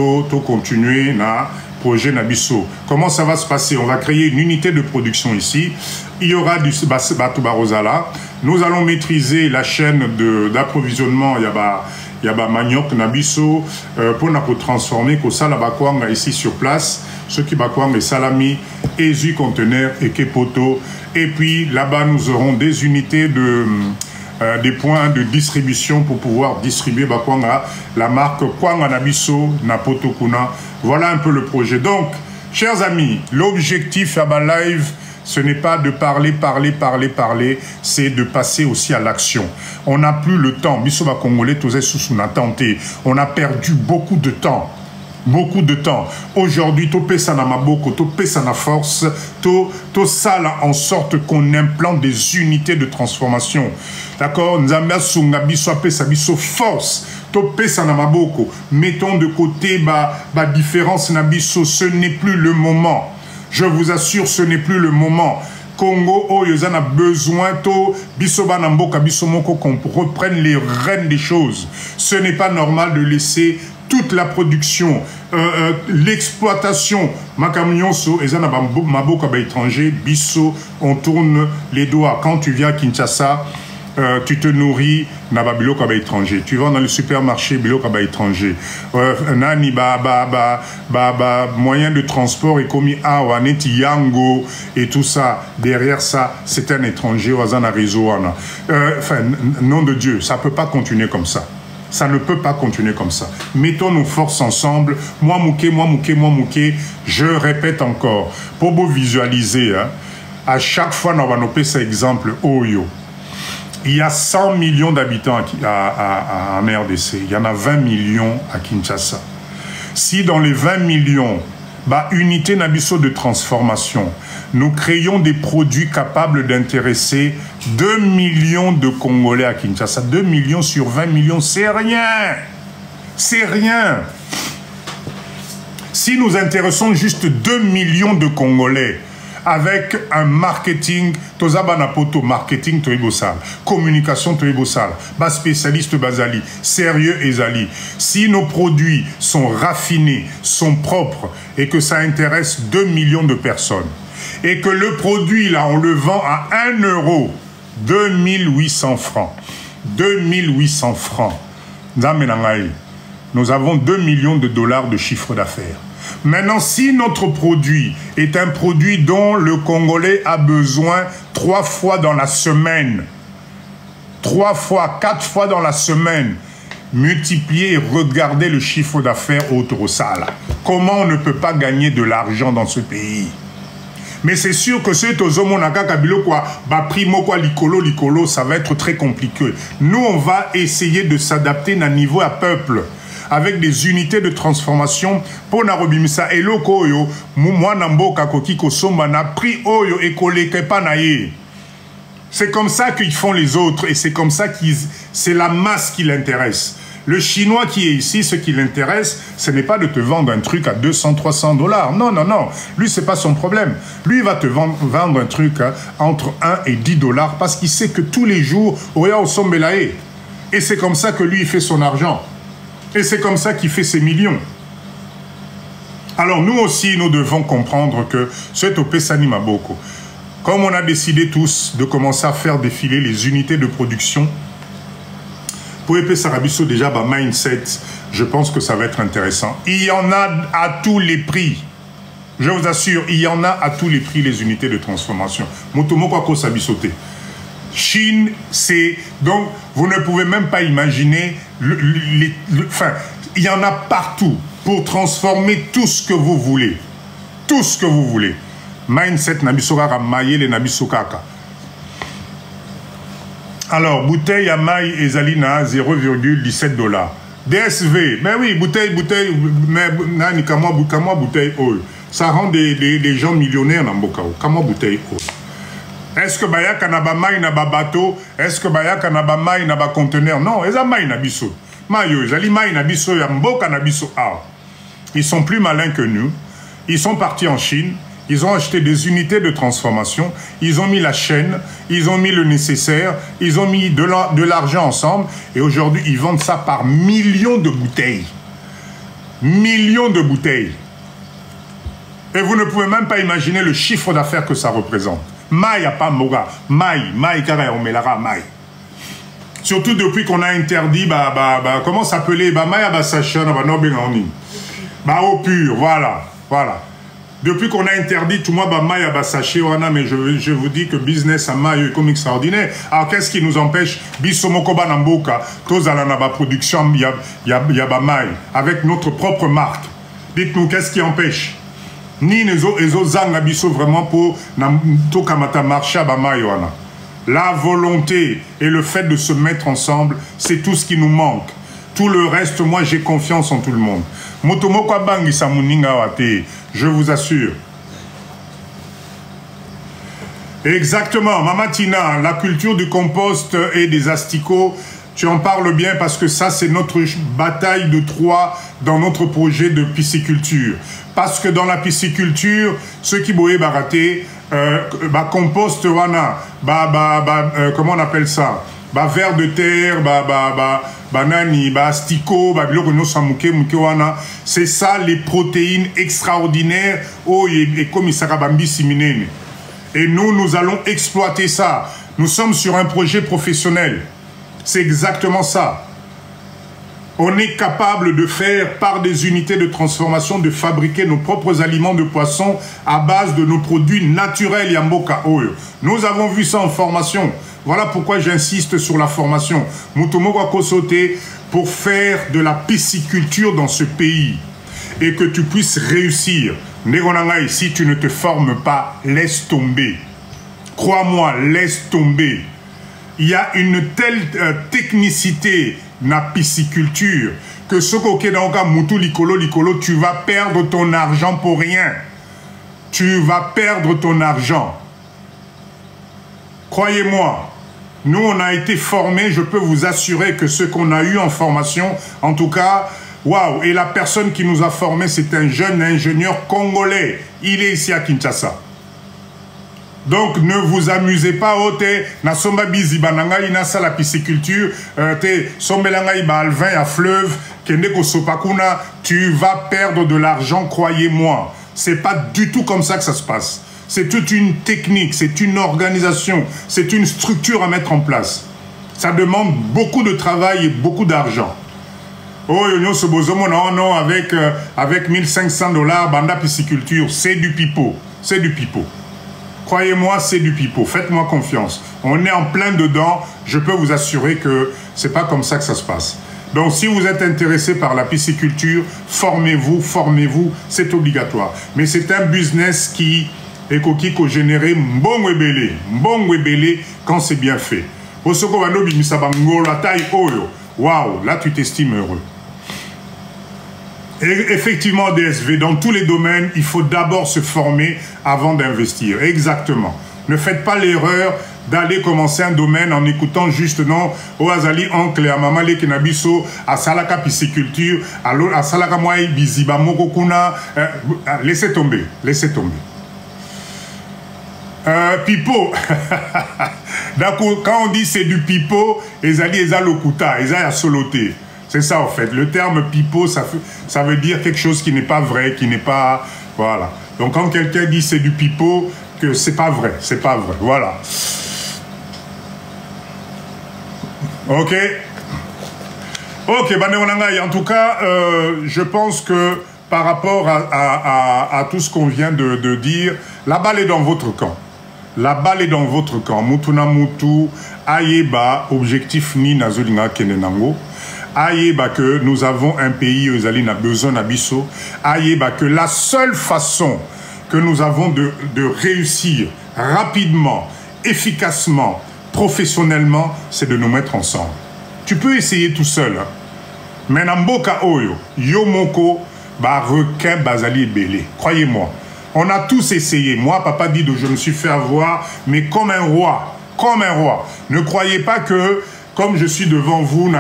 Speaker 1: continuer na projet Nabiso. Comment ça va se passer? On va créer une unité de production ici. Il y aura du Batubarozala. Nous allons maîtriser la chaîne d'approvisionnement. Il y a manioc Nabiso pour nous transformer comme ça la bakwanga ici sur place. Ce qui bakwanga et salami, et du conteneur et kepoto. Et puis là-bas nous aurons des unités des points de distribution pour pouvoir distribuer bakwanga, la marque Kwanga Nabiso Napoto Kuna. Voilà un peu le projet. Donc, chers amis, l'objectif à ma live, ce n'est pas de parler, c'est de passer aussi à l'action. On n'a plus le temps. Bisoba Congolais, on a perdu beaucoup de temps. Aujourd'hui, to pesa na maboko, to pesa na force, to sala en sorte qu'on implante des unités de transformation. D'accord? Nzambe sunga biso pesa biso force. To pesa na maboko. Mettons de côté ba différence na biso, ce n'est plus le moment. Je vous assure, ce n'est plus le moment. Congo, Oyozan a besoin to bisoba namboka bisomoko qu'on reprenne les rênes des choses. Ce n'est pas normal de laisser toute la production, l'exploitation, Makamionso, Ezana Maboka ba étranger, Bisso, on tourne les doigts. Quand tu viens à Kinshasa, tu te nourris na babiloka ba étranger. Tu vas dans le supermarché biloka ba étranger. Nani moyen de transport est commis awa neti yango et tout ça. Derrière ça, c'est un étranger wazana réseau. Enfin, nom de Dieu, ça peut pas continuer comme ça. Ça ne peut pas continuer comme ça. Mettons nos forces ensemble. Moi, Mouké, moi, Mouké, moi, Mouké. Je répète encore, pour vous visualiser, hein, à chaque fois, nous avons fait cet exemple, Oyo. Il y a 100 millions d'habitants en RDC. Il y en a 20 millions à Kinshasa. Si dans les 20 millions, unité Nabiso de transformation, nous créons des produits capables d'intéresser 2 millions de Congolais à Kinshasa. 2 millions sur 20 millions, c'est rien. C'est rien. Si nous intéressons juste 2 millions de Congolais avec un marketing, marketing communication spécialiste basali, sérieux et zali. Si nos produits sont raffinés, sont propres et que ça intéresse 2 millions de personnes et que le produit là on le vend à 1 euro, 2800 francs. 2800 francs. Nous avons 2 millions de dollars de chiffre d'affaires. Maintenant, si notre produit est un produit dont le Congolais a besoin 3 fois dans la semaine, 3 fois, 4 fois dans la semaine, multipliez et regardez le chiffre d'affaires au Trosala. Comment on ne peut pas gagner de l'argent dans ce pays? Mais c'est sûr que c'est aux Omonaka Kabilo quoi, primo quoi, licolo, ça va être très compliqué. Nous, on va essayer de s'adapter à niveau à peuple, avec des unités de transformation pour narobimisa et loko yo moi namboka kokiko somba na prix oyo et koleke pa na ye. C'est comme ça qu'ils font les autres et c'est comme ça c'est la masse qui l'intéresse. Le Chinois qui est ici, ce qui l'intéresse, ce n'est pas de te vendre un truc à 200, 300 $. Non, non, non. Lui, c'est pas son problème. Lui, il va te vendre un truc entre 1 et 10 $ parce qu'il sait que tous les jours, Oya Osombelae. Et c'est comme ça que lui, il fait son argent. Et c'est comme ça qu'il fait ses millions. Alors, nous aussi, nous devons comprendre que c'est au Pesani Maboko. Comme on a décidé tous de commencer à faire défiler les unités de production, pour Epé Sarabiso, déjà, mindset, je pense que ça va être intéressant. Il y en a à tous les prix. Je vous assure, il y en a à tous les prix, les unités de transformation. Motomoko ko Sabisote. Chine, c'est... Donc, vous ne pouvez même pas imaginer... Enfin, il y en a partout pour transformer tout ce que vous voulez. Tout ce que vous voulez. Mindset, Nabisokaka, Mayele, Nabisokaka. Alors, bouteille à maille et zalina, 0,17 $. DSV, mais oui, bouteille, mais nani, kama bouteille, oh. Ça rend des gens millionnaires dans Mbokao. Kama bouteille, oh. Est-ce que Bayaka n'a pas maille n'a pas bateau? Est-ce que Bayaka n'a pas maille n'a pas conteneur? Non, ils ont maille n'a biso. Maille, ils ont maille n'a biso, ils ont n'a biso. Ils sont plus malins que nous. Ils sont partis en Chine. Ils ont acheté des unités de transformation, ils ont mis la chaîne, ils ont mis le nécessaire, ils ont mis de l'argent ensemble, et aujourd'hui, ils vendent ça par millions de bouteilles. Millions de bouteilles. Et vous ne pouvez même pas imaginer le chiffre d'affaires que ça représente. Maï a pas moga, maï carré, on met la maï. Surtout depuis qu'on a interdit, comment s'appeler, maï à Bassachan, au pur, voilà. Depuis qu'on a interdit tout le monde maï à Bassaché, mais je vous dis que business à maï est comme extraordinaire. Alors qu'est-ce qui nous empêche? Bisomokoba Namboka, Tozala Naba Production, Yaba maï, avec notre propre marque. Dites-nous, qu'est-ce qui empêche? Ni les autres zanga biso vraiment pour Tokamata marcha ba maï. La volonté et le fait de se mettre ensemble, c'est tout ce qui nous manque. Tout le reste, moi j'ai confiance en tout le monde. Motomoko bangi samuninga wate, je vous assure. Exactement, Mama Tina, la culture du compost et des asticots, tu en parles bien parce que ça c'est notre bataille de Troie dans notre projet de pisciculture. Parce que dans la pisciculture, ceux qui boyaient baraté, compost wana, comment on appelle ça? Vers de terre, banani, asticot, c'est ça les protéines extraordinaires. Oh, et comme il s'arabambi et nous allons exploiter ça. Nous sommes sur un projet professionnel. C'est exactement ça. On est capable de faire, par des unités de transformation, de fabriquer nos propres aliments de poisson à base de nos produits naturels Yamboka Oyo. Nous avons vu ça en formation. Voilà pourquoi j'insiste sur la formation. Mutomoko Kosote pour faire de la pisciculture dans ce pays et que tu puisses réussir. Negonangai, si tu ne te formes pas, laisse tomber. Crois-moi, laisse tomber. Il y a une telle technicité dans la pisciculture que ce qu'au dans Moutou Likolo, tu vas perdre ton argent pour rien. Tu vas perdre ton argent. Croyez-moi, nous on a été formés, je peux vous assurer que ce qu'on a eu en formation, en tout cas, waouh, et la personne qui nous a formés, c'est un jeune ingénieur congolais. Il est ici à Kinshasa. Donc ne vous amusez pas, ote, na somba bizi bananga ina sa la pisciculture, te sombelanga iba alvin à fleuve, kende ko sopakuna, tu vas perdre de l'argent, croyez-moi. C'est pas du tout comme ça que ça se passe. C'est toute une technique, c'est une organisation, c'est une structure à mettre en place. Ça demande beaucoup de travail et beaucoup d'argent. Oh, non, avec 1500 $, banda pisciculture, c'est du pipeau. C'est du pipeau. Croyez-moi, c'est du pipeau. Faites-moi confiance. On est en plein dedans. Je peux vous assurer que c'est pas comme ça que ça se passe. Donc, si vous êtes intéressé par la pisciculture, formez-vous, formez-vous. C'est obligatoire. Mais c'est un business qui est généré mbongwebele quand c'est bien fait. Waouh, là tu t'estimes heureux. Et effectivement, DSV, dans tous les domaines, il faut d'abord se former avant d'investir. Exactement. Ne faites pas l'erreur d'aller commencer un domaine en écoutant juste non, Oazali, oncle, à maman, les kenabiso, à salaka pisciculture, à salaka moai, biziba, mokokuna, laissez tomber, laissez tomber. Pipo, d'accord, quand on dit c'est du pipo, ezali ezalokuta, ezali soloté. C'est ça en fait. Le terme pipo, ça veut dire quelque chose qui n'est pas vrai, qui n'est pas... Voilà. Donc quand quelqu'un dit c'est du pipo, que c'est pas vrai, c'est pas vrai. Voilà. Ok. Ok, en tout cas, je pense que par rapport à tout ce qu'on vient de dire, la balle est dans votre camp. La balle est dans votre camp. Mutuna Mutu, Ayeba, objectif ni Nazolinga Kenenango. Ayeba que nous avons un pays, Ozali n'a besoin d'abisso. Ayeba que la seule façon que nous avons de réussir rapidement, efficacement, professionnellement, c'est de nous mettre ensemble. Tu peux essayer tout seul. Hein. Mais Namboka Oyo, Yomoko, ba requin Bazali Belé. Croyez-moi. On a tous essayé. Moi, Papa Dido, je me suis fait avoir, mais comme un roi. Comme un roi. Ne croyez pas que, comme je suis devant vous, non.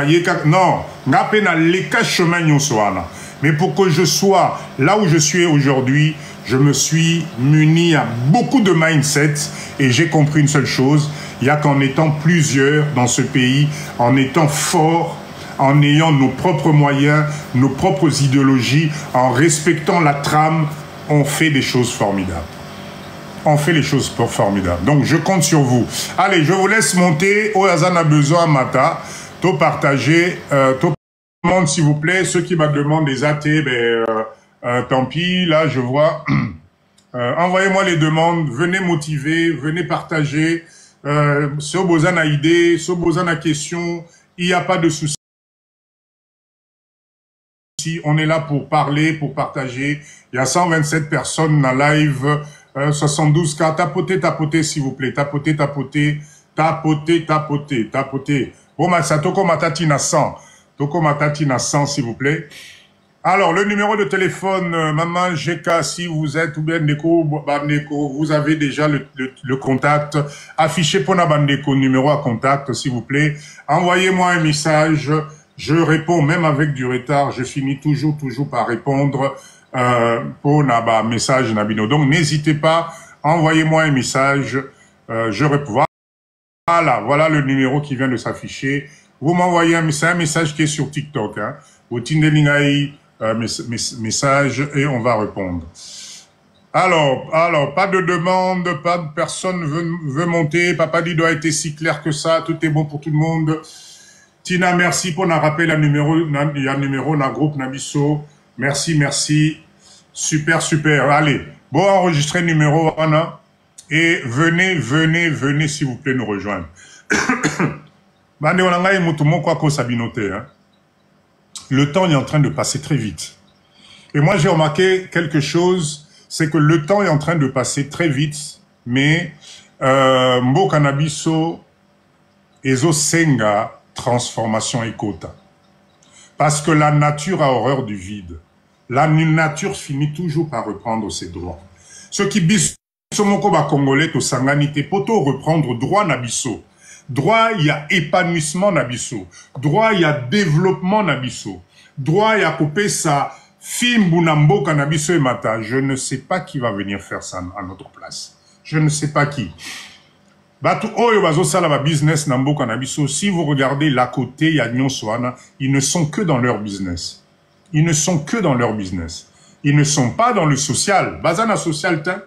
Speaker 1: Mais pour que je sois là où je suis aujourd'hui, je me suis muni à beaucoup de mindset et j'ai compris une seule chose. Il n'y a qu'en étant plusieurs dans ce pays, en étant forts, en ayant nos propres moyens, nos propres idéologies, en respectant la trame, on fait des choses formidables. On fait les choses formidables. Donc, je compte sur vous. Allez, je vous laisse monter. Oyazan a besoin, Mata. Tout partager. Tout le monde, s'il vous plaît. Ceux qui me demandent des athées, tant pis. Là, je vois. Envoyez-moi les demandes. Venez motiver. Venez partager. Si vous avez une idée, si vous avez une question, il n'y a pas de souci. On est là pour parler, pour partager. Il y a 127 personnes dans live, 72 cas. Tapotez, s'il vous plaît. Tapotez. Bon, ça toko matati na 100. Toko matati na 100, s'il vous plaît. Alors, le numéro de téléphone, Maman GK, si vous êtes, ou bien Neko, Bandeko, vous avez déjà le contact. Affichez pour la Bandeko, numéro à contact, s'il vous plaît. Envoyez-moi un message. Je réponds même avec du retard. Je finis toujours par répondre pour un message Nabino. Donc, n'hésitez pas. Envoyez-moi un message. Je réponds. Voilà le numéro qui vient de s'afficher. Vous m'envoyez un message qui est sur TikTok. Hein. Au Tindelingaï, message et on va répondre. Alors, pas de demande, pas de personne veut monter. Papa Dido a été si clair que ça. Tout est bon pour tout le monde. Tina, merci pour nous rappeler le numéro, il y a un numéro dans le groupe Nabiso. Merci. Super. Allez, bon, enregistrez le numéro, Anna. Et venez, s'il vous plaît, nous rejoindre. Le temps est en train de passer très vite. Et moi, j'ai remarqué quelque chose, c'est que le temps est en train de passer très vite, mais mboka na biso ezo senga transformation ekota. Parce que la nature a horreur du vide. La nature finit toujours par reprendre ses droits. Ce qui biso moko ba congolais to sanganité poto reprendre droit na biso. Droit, il y a épanouissement na biso. Droit, il y a développement na biso. Droit, il y a coupé ça. Fimbu na mboka na biso et mata. Je ne sais pas qui va venir faire ça à notre place. Je ne sais pas qui. Batu oyo bazo sala ba business na mboka na biso. Si vous regardez l'à côté, il y a nyonsoana, ils ne sont que dans leur business. Ils ne sont que dans leur business. Ils ne sont pas dans le social. Bazana social tin.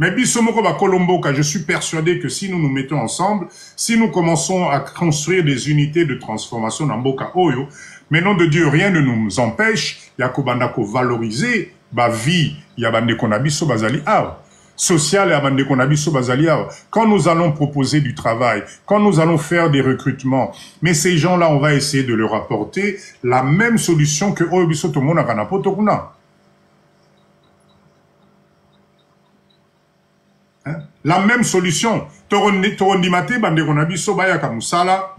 Speaker 1: Mais bisomoko ba kolomboka, je suis persuadé que si nous nous mettons ensemble, si nous commençons à construire des unités de transformation na mboka oyo, mais nom de Dieu, rien ne nous empêche, ya kobanda ko valoriser ba vie, ya bande konabiso bazali aw. Social ya bande konabiso bazali aw. Quand nous allons proposer du travail, quand nous allons faire des recrutements, mais ces gens-là, on va essayer de leur apporter la même solution que oyo biso to mona kana potokuna. La même solution. Torondimate bande konabiso baya ka musala.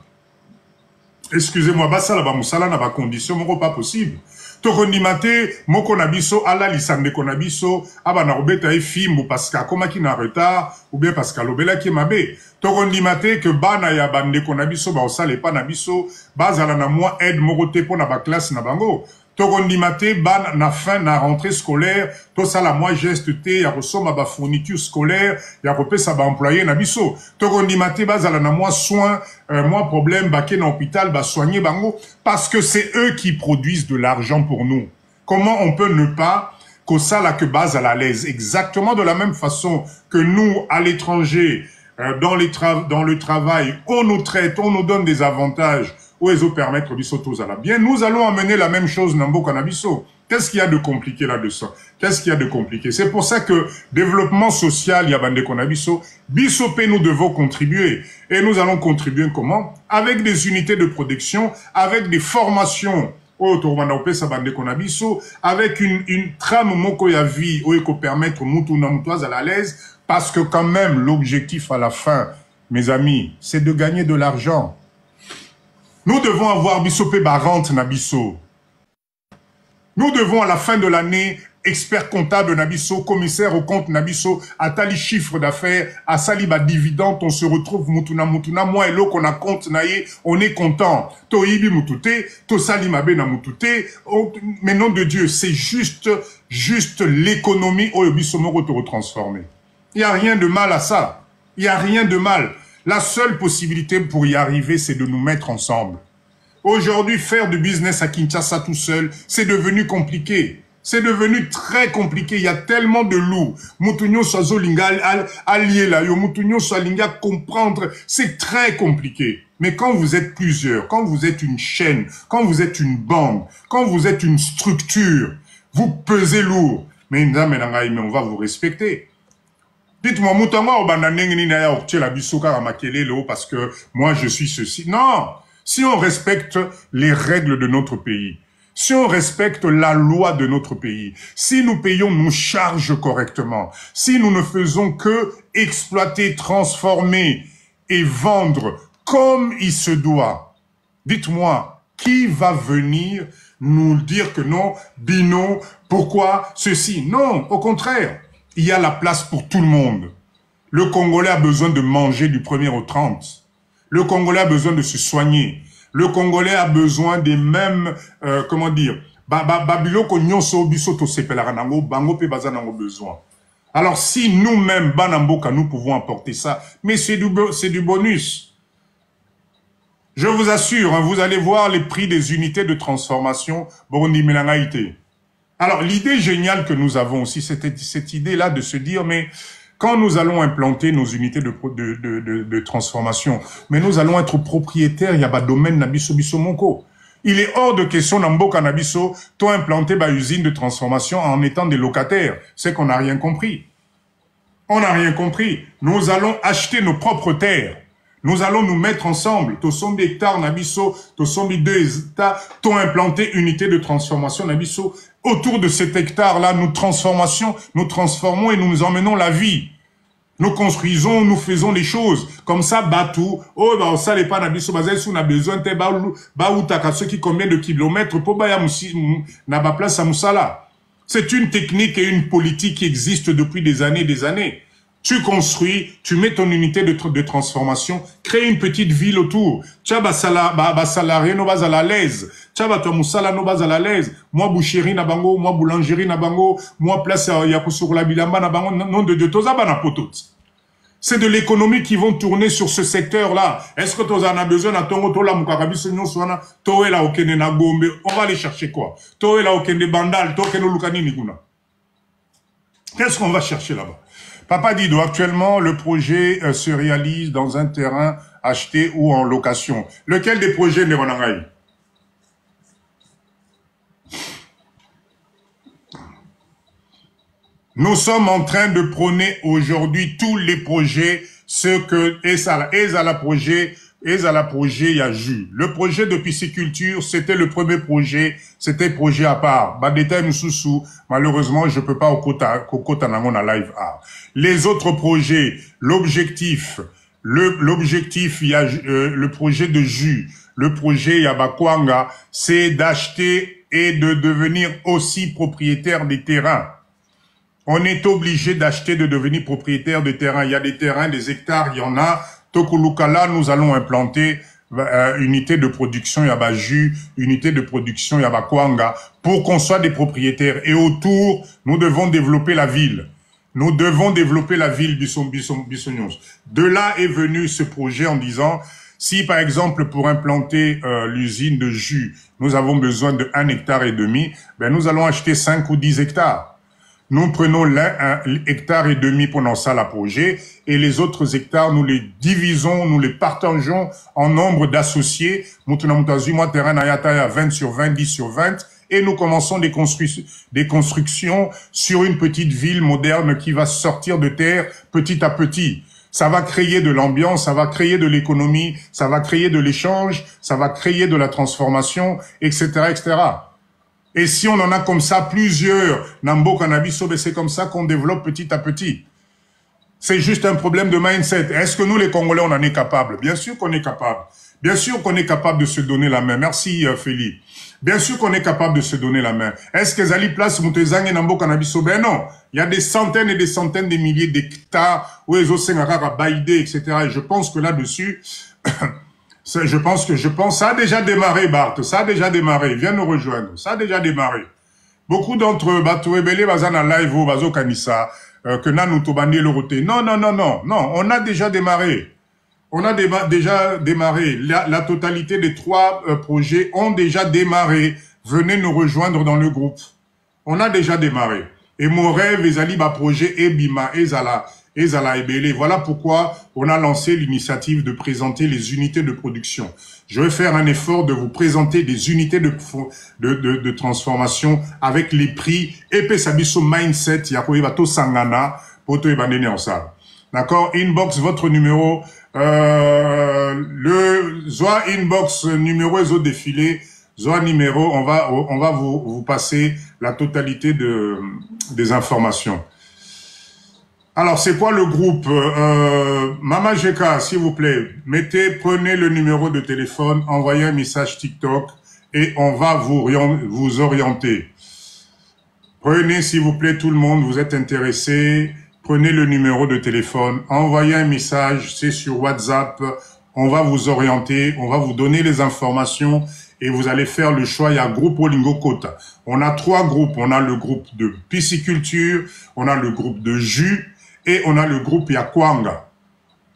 Speaker 1: Excusez-moi, basala ba musala na ba condition moko pas possible. Torondimate moko nabiso ala lisande konabiso aba na robeta e fimbu parce que koma ki na retard ou bien parce que lobela ki mabe. Torondimate que bana ya bande konabiso ba osale pa na biso bazala na moi aide moko te po na ba classe na bango. Torondimate ban na fin na rentrée scolaire to sala moi geste te ya kosoma ba fourniture scolaire ya kopesa ba employé na biso. Torondimate bazala na moi soin moi problème baké na hôpital ba soigner bango parce que c'est eux qui produisent de l'argent pour nous. Comment on peut ne pas kosala que base à la l'aise exactement de la même façon que nous à l'étranger dans le travail on nous traite, on nous donne des avantages ou ils permettre du sautos à la bien. Nous allons amener la même chose dans Mboka na biso. Qu'est-ce qu'il y a de compliqué là-dessus? Qu'est-ce qu'il y a de compliqué? C'est pour ça que développement social, il y a bande konabiso, bisopé, nous devons contribuer. Et nous allons contribuer comment? Avec des unités de production, avec des formations, avec une trame moko ya vie, où il faut permettre moutouna moutoise à la l'aise, parce que quand même, l'objectif à la fin, mes amis, c'est de gagner de l'argent. Nous devons avoir bisopé barante nabiso. Nous devons à la fin de l'année, expert comptable nabiso, commissaire au compte nabiso, à tali chiffre d'affaires, à saliba dividende, on se retrouve mutuna, moi et l'eau qu'on a compte naye, on est content. To ibi mutute, to salimabe na mutute, mais nom de Dieu, c'est juste l'économie au bisomoro te retransformer. Il n'y a rien de mal à ça. Il n'y a rien de mal. La seule possibilité pour y arriver, c'est de nous mettre ensemble. Aujourd'hui, faire du business à Kinshasa tout seul, c'est devenu compliqué. C'est devenu très compliqué. Il y a tellement de loups. Moutounyo Soazo Linga allié là, yo Moutounyo Soalinga comprendre, c'est très compliqué. Mais quand vous êtes plusieurs, quand vous êtes une chaîne, quand vous êtes une bande, quand vous être une structure, vous pesez lourd. Mais on va vous respecter. Dites-moi, parce que moi je suis ceci. Non! Si on respecte les règles de notre pays, si on respecte la loi de notre pays, si nous payons nos charges correctement, si nous ne faisons que exploiter, transformer et vendre comme il se doit, dites-moi, qui va venir nous dire que non, Bino, pourquoi ceci? Non, au contraire. Il y a la place pour tout le monde. Le Congolais a besoin de manger du 1er au 30. Le Congolais a besoin de se soigner. Le Congolais a besoin des mêmes, comment dire, babiloko nyonso biso to sepelaka nango, bango pe baza nango besoin. Alors si nous-mêmes, Banamboka, nous pouvons apporter ça, mais c'est du bonus. Je vous assure, hein, vous allez voir les prix des unités de transformation Burundi Melangaïté. Alors, l'idée géniale que nous avons aussi, c'était cette idée-là de se dire, mais quand nous allons implanter nos unités de transformation, mais nous allons être propriétaires, il y a pas domaine nabiso biso monko. Il est hors de question n'amboka nabiso, toi implanter ba usine de transformation en étant des locataires. C'est qu'on n'a rien compris. On n'a rien compris. Nous allons acheter nos propres terres. Nous allons nous mettre ensemble. Tosombi hectares Nabiso, Tosombi 2 hectares, t'ont implanté unité de transformation Nabiso. Autour de cet hectare-là, nous transformons et nous emmenons la vie. Nous construisons, nous faisons les choses. Comme ça, Batou, oh, bah, ça n'est pas Nabiso, bah, on a besoin de Baoutaka, ceux qui combien de kilomètres pour Bayamoussi, Naba place à Moussala. C'est une technique et une politique qui existe depuis des années et des années. Tu construis, tu mets ton unité de transformation, crée une petite ville autour. Tcha salarié no bas à la l'aise. Tcha to musala no bas à la l'aise. Moi boucherie na bango, moi boulangerie na bango, moi place ya sur la bilamba na bango, non de toza ba na potot. C'est de l'économie qui vont tourner sur ce secteur-là. Est-ce que toza na besoin na tongo to la mukarabi senyo swana to la okene na gombe, on va aller chercher quoi? To la okene bandal, to keno lukani nikuna. Qu'est-ce qu'on va chercher là-bas? Papa Dido, actuellement, le projet se réalise dans un terrain acheté ou en location. Lequel des projets n'est pas? Nous sommes en train de prôner aujourd'hui tous les projets, ce que est à la projet, il y a jus. Le projet de pisciculture, c'était le premier projet, c'était projet à part. Badeta Moussoussou, malheureusement, je peux pas au Kota Nangon à live art. Les autres projets, l'objectif, il y a le projet de jus, le projet Yabakwanga, c'est d'acheter et de devenir aussi propriétaire des terrains. On est obligé d'acheter, de devenir propriétaire des terrains. Il y a des terrains, des hectares, il y en a. Tokulukala, nous allons implanter unité de production Yabaju, unité de production Yabakwanga, pour qu'on soit des propriétaires. Et autour, nous devons développer la ville. Nous devons développer la ville Bissonyos. De là est venu ce projet en disant, si par exemple pour implanter l'usine de jus, nous avons besoin de 1,5 hectare, ben nous allons acheter 5 ou 10 hectares. Nous prenons un hectare et demi pendant ça la projet et les autres hectares, nous les divisons, nous les partageons en nombre d'associés. Moi, terrain à 20 sur 20, 10 sur 20 et nous commençons des constructions sur une petite ville moderne qui va sortir de terre petit à petit. Ça va créer de l'ambiance, ça va créer de l'économie, ça va créer de l'échange, ça va créer de la transformation, etc., etc. Et si on en a comme ça plusieurs, Nambo Cannabis, c'est comme ça qu'on développe petit à petit. C'est juste un problème de mindset. Est-ce que nous, les Congolais, on en est capable? Bien sûr qu'on est capable. Bien sûr qu'on est capable de se donner la main. Merci, Félix. Bien sûr qu'on est capable de se donner la main. Est-ce que Zali Place, Moutezang et Nambo Cannabis? Ben non. Il y a des centaines et des centaines de milliers d'hectares où les Osengara Baïdé, etc. Et je pense que là-dessus, je pense, ça a déjà démarré, Bart, ça a déjà démarré, viens nous rejoindre, ça a déjà démarré. Beaucoup d'entre eux, Batouebele, Bazana Live, Bazo Kanissa, que Nanou Tobandi le roté. Non, on a déjà démarré. On a déjà démarré. La totalité des 3 projets ont déjà démarré. Venez nous rejoindre dans le groupe. On a déjà démarré. Et mon rêve, Ezali, projet Ebima, Ezala. Voilà pourquoi on a lancé l'initiative de présenter les unités de production. Je vais faire un effort de vous présenter des unités de transformation avec les prix et Sabiso mindset Yakoibato Sangana Poto Ebandene en salle. D'accord? Inbox votre numéro, le Zoa inbox numéro et autres défilés. Zoa numéro, on va vous passer la totalité des informations. Alors, c'est quoi le groupe? Mama Jeka, s'il vous plaît, prenez le numéro de téléphone, envoyez un message TikTok et on va vous orienter. Prenez, s'il vous plaît, tout le monde, vous êtes intéressé, prenez le numéro de téléphone, envoyez un message, c'est sur WhatsApp, on va vous orienter, on va vous donner les informations et vous allez faire le choix. Il y a groupe Olingo Kota. On a 3 groupes, on a le groupe de pisciculture, on a le groupe de jus, et on a le groupe Yakwanga.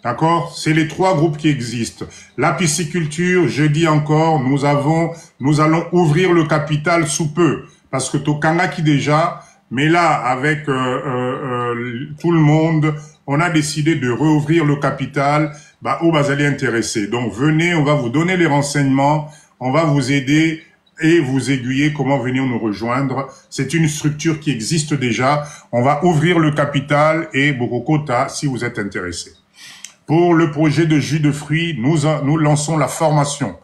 Speaker 1: D'accord? C'est les 3 groupes qui existent. La pisciculture, je dis encore, nous allons ouvrir le capital sous peu. Parce que Tokanga qui déjà, mais là, avec tout le monde, on a décidé de rouvrir le capital, où vous allez intéresser. Donc venez, on va vous donner les renseignements, on va vous aider et vous aiguiller comment venir nous rejoindre. C'est une structure qui existe déjà. On va ouvrir le capital et Bokokota si vous êtes intéressé. Pour le projet de jus de fruits, nous lançons la formation.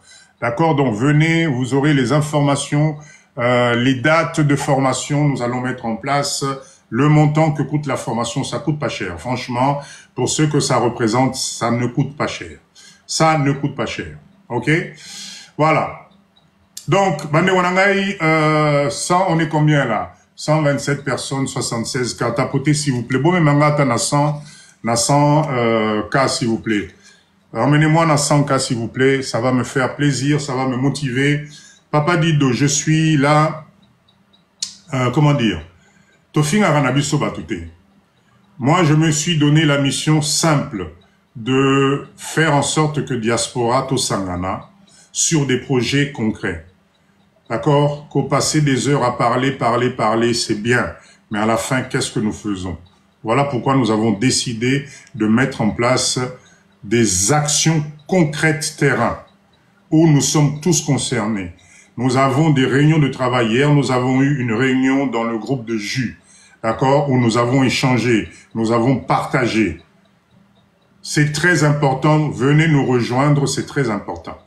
Speaker 1: D'accord? Donc, venez, vous aurez les informations, les dates de formation. Nous allons mettre en place le montant que coûte la formation. Ça coûte pas cher. Franchement, pour ce que ça représente, ça ne coûte pas cher. Ça ne coûte pas cher. OK? Voilà. Donc, Bande Wanangai, 100, on est combien là? 127 personnes, 76 cas. Tapotez, s'il vous plaît. Bon, mais Mangata, na 100 cas, s'il vous plaît. Emmenez-moi dans 100 cas, s'il vous plaît. Ça va me faire plaisir, ça va me motiver. Papa Dido, je suis là. Comment dire? Tofing Aranabiso Batouté. Moi, je me suis donné la mission simple de faire en sorte que Diaspora Tosangana sur des projets concrets. D'accord? Qu'au passer des heures à parler, c'est bien. Mais à la fin, qu'est-ce que nous faisons? Voilà pourquoi nous avons décidé de mettre en place des actions concrètes terrain où nous sommes tous concernés. Nous avons des réunions de travail. Hier, nous avons eu une réunion dans le groupe de jus, d'accord, où nous avons échangé, nous avons partagé. C'est très important. Venez nous rejoindre, c'est très important.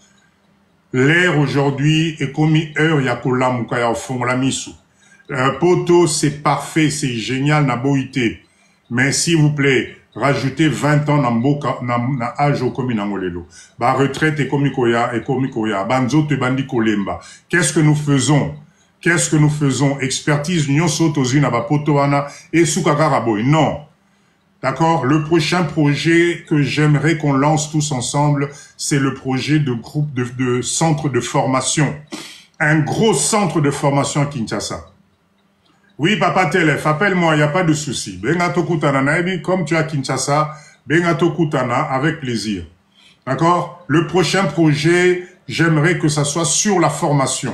Speaker 1: L'air aujourd'hui est comme heure yakola mukaya au fond la misu. Poto, c'est parfait, c'est génial, na boité. Mais s'il vous plaît, rajoutez 20 ans na âge au komi na ngolelo. Ba retraite et komi koya, banzo te bandi kolemba. Qu'est-ce que nous faisons? Qu'est-ce que nous faisons? Expertise, nyon sotozina ba poto wana et soukakaraboy. Non. D'accord? Le prochain projet que j'aimerais qu'on lance tous ensemble, c'est le projet de groupe de centre de formation. Un gros centre de formation à Kinshasa. Oui, Papa Telef, appelle-moi, il n'y a pas de souci. Bengato Kutana, Naibi, comme tu as Kinshasa, Bengato Kutana, avec plaisir. D'accord? Le prochain projet, j'aimerais que ça soit sur la formation.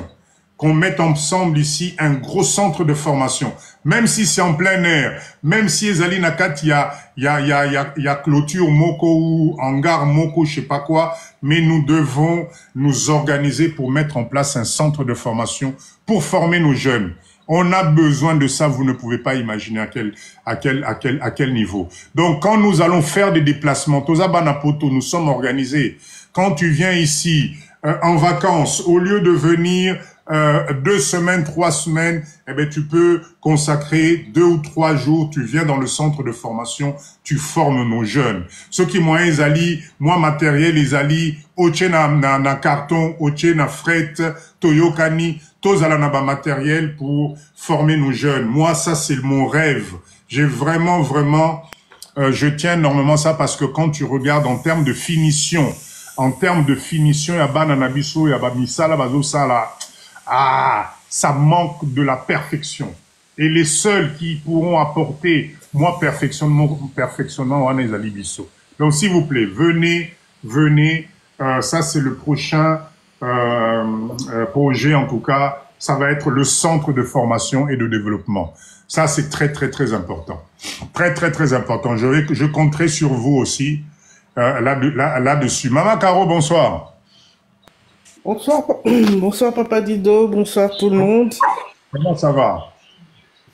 Speaker 1: Qu'on mette ensemble ici un gros centre de formation. Même si c'est en plein air, même si Ezali Nakat, il y a clôture Moko ou hangar Moko, je sais pas quoi, mais nous devons nous organiser pour mettre en place un centre de formation pour former nos jeunes. On a besoin de ça, vous ne pouvez pas imaginer à quel niveau. Donc, quand nous allons faire des déplacements, Tozabanapoto, nous sommes organisés. Quand tu viens ici, en vacances, au lieu de venir 2 semaines, 3 semaines, eh ben, tu peux consacrer 2 ou 3 jours, tu viens dans le centre de formation, tu formes nos jeunes. Ceux qui m'ont ezali, moi matériel, ezali, oche na carton, oche na fret, toyokani, tozala na ba matériel pour former nos jeunes. Moi, ça, c'est mon rêve. J'ai vraiment, je tiens énormément ça parce que quand tu regardes en termes de finition, il y a bananabiso, il y a bamisala, bazosala. Ah, ça manque de la perfection. Et les seuls qui pourront apporter, moi, perfectionnement, on est à l'Ibiso. Donc, s'il vous plaît, venez. Ça, c'est le prochain projet, en tout cas. Ça va être le centre de formation et de développement. Ça, c'est très, très, très important. Très, très, très important. Je compterai sur vous aussi là-dessus. Maman Caro, bonsoir.
Speaker 2: Bonsoir, bonsoir Papa Dido, bonsoir tout le monde.
Speaker 1: Comment ça va?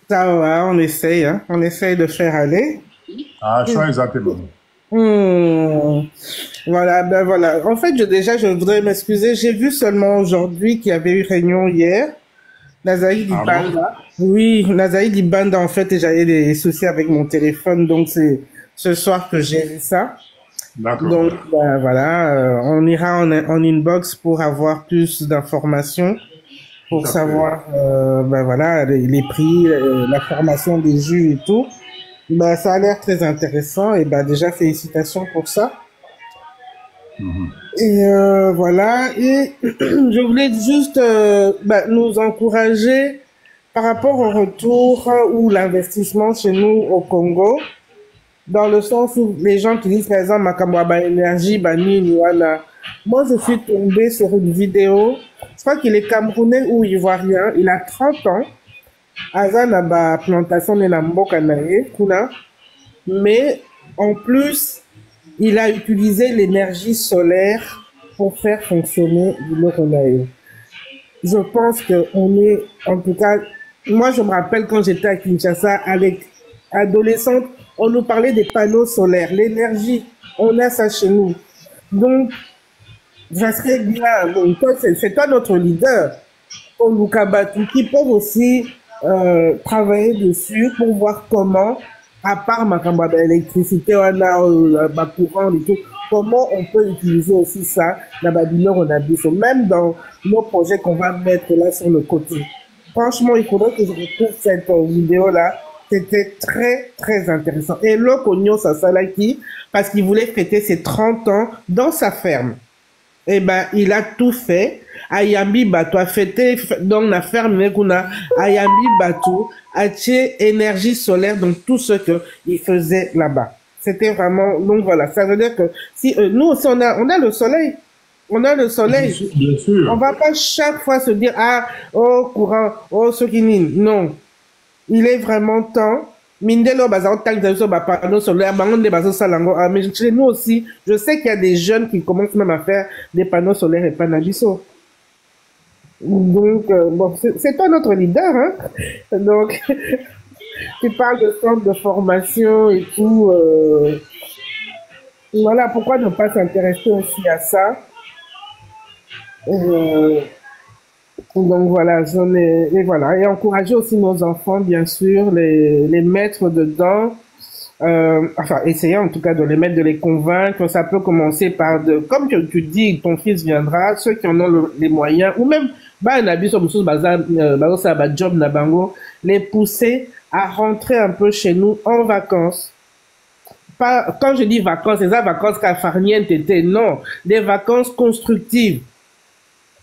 Speaker 2: Ça va, on essaye, hein? On essaye de faire aller.
Speaker 1: Ah, ça exactement.
Speaker 2: Voilà, ben voilà. En fait, je voudrais m'excuser. J'ai vu seulement aujourd'hui qu'il y avait eu réunion hier. Nazaïd Ibanda. Oui, Nazaïd Ibanda, en fait, et j'avais des soucis avec mon téléphone, donc c'est ce soir que j'ai vu ça.
Speaker 1: D'accord.
Speaker 2: Donc, ben, voilà, on ira en inbox pour avoir plus d'informations, pour savoir, ben voilà, les prix, la formation des jus et tout. Ben, ça a l'air très intéressant et ben déjà félicitations pour ça. Et voilà, et je voulais juste ben, nous encourager par rapport au retour ou l'investissement chez nous au Congo. Dans le sens où les gens qui disent, par exemple, Makamwaba Énergie, Bani, voilà. Moi, je suis tombée sur une vidéo. Je crois qu'il est camerounais ou ivoirien. Il a 30 ans. Azana ba plantation de Namboka Naye, Kuna. Mais, en plus, il a utilisé l'énergie solaire pour faire fonctionner le Naye. Je pense qu'on est, en tout cas, moi, je me rappelle quand j'étais à Kinshasa avec adolescente, on nous parlait des panneaux solaires, l'énergie On a ça chez nous. Donc, ça serait bien. Donc, toi, c'est toi notre leader. Pour Luka Batu, qui peuvent aussi travailler dessus pour voir comment, à part ma l'électricité, on a courant et tout, comment on peut utiliser aussi ça dans Babylone, on a dit ça, même dans nos projets qu'on va mettre là sur le côté. Franchement, il faudrait que je retrouve cette vidéo-là. C'était très, très intéressant. Et le Cogno Sasalaki, parce qu'il voulait fêter ses 30 ans dans sa ferme. Eh ben, il a tout fait. Ayambi Batu a fêté dans la ferme, Ayambi Batu a tiré énergie solaire dans tout ce qu'il faisait là-bas. C'était vraiment, donc voilà, ça veut dire que si nous aussi on a le soleil, on a le soleil.
Speaker 1: Bien sûr.
Speaker 2: On va pas chaque fois se dire ah oh courant, oh ce qui non. Il est vraiment temps. Mindelo bazao tak de ba panneau solaire, bangon de bazo salango. Mais chez nous aussi, je sais qu'il y a des jeunes qui commencent même à faire des panneaux solaires et panabiso. Donc bon, c'est toi notre leader, hein. Donc tu parles de centre de formation et tout. Voilà, pourquoi ne pas s'intéresser aussi à ça. Donc voilà, et voilà, et encourager aussi nos enfants, bien sûr, les mettre dedans, enfin, essayer en tout cas de les mettre, de les convaincre. Ça peut commencer par comme tu dis, ton fils viendra, ceux qui en ont les moyens, ou même, les pousser à rentrer un peu chez nous en vacances. Pas, quand je dis vacances, c'est ça, vacances cafarnientes, non, des vacances constructives.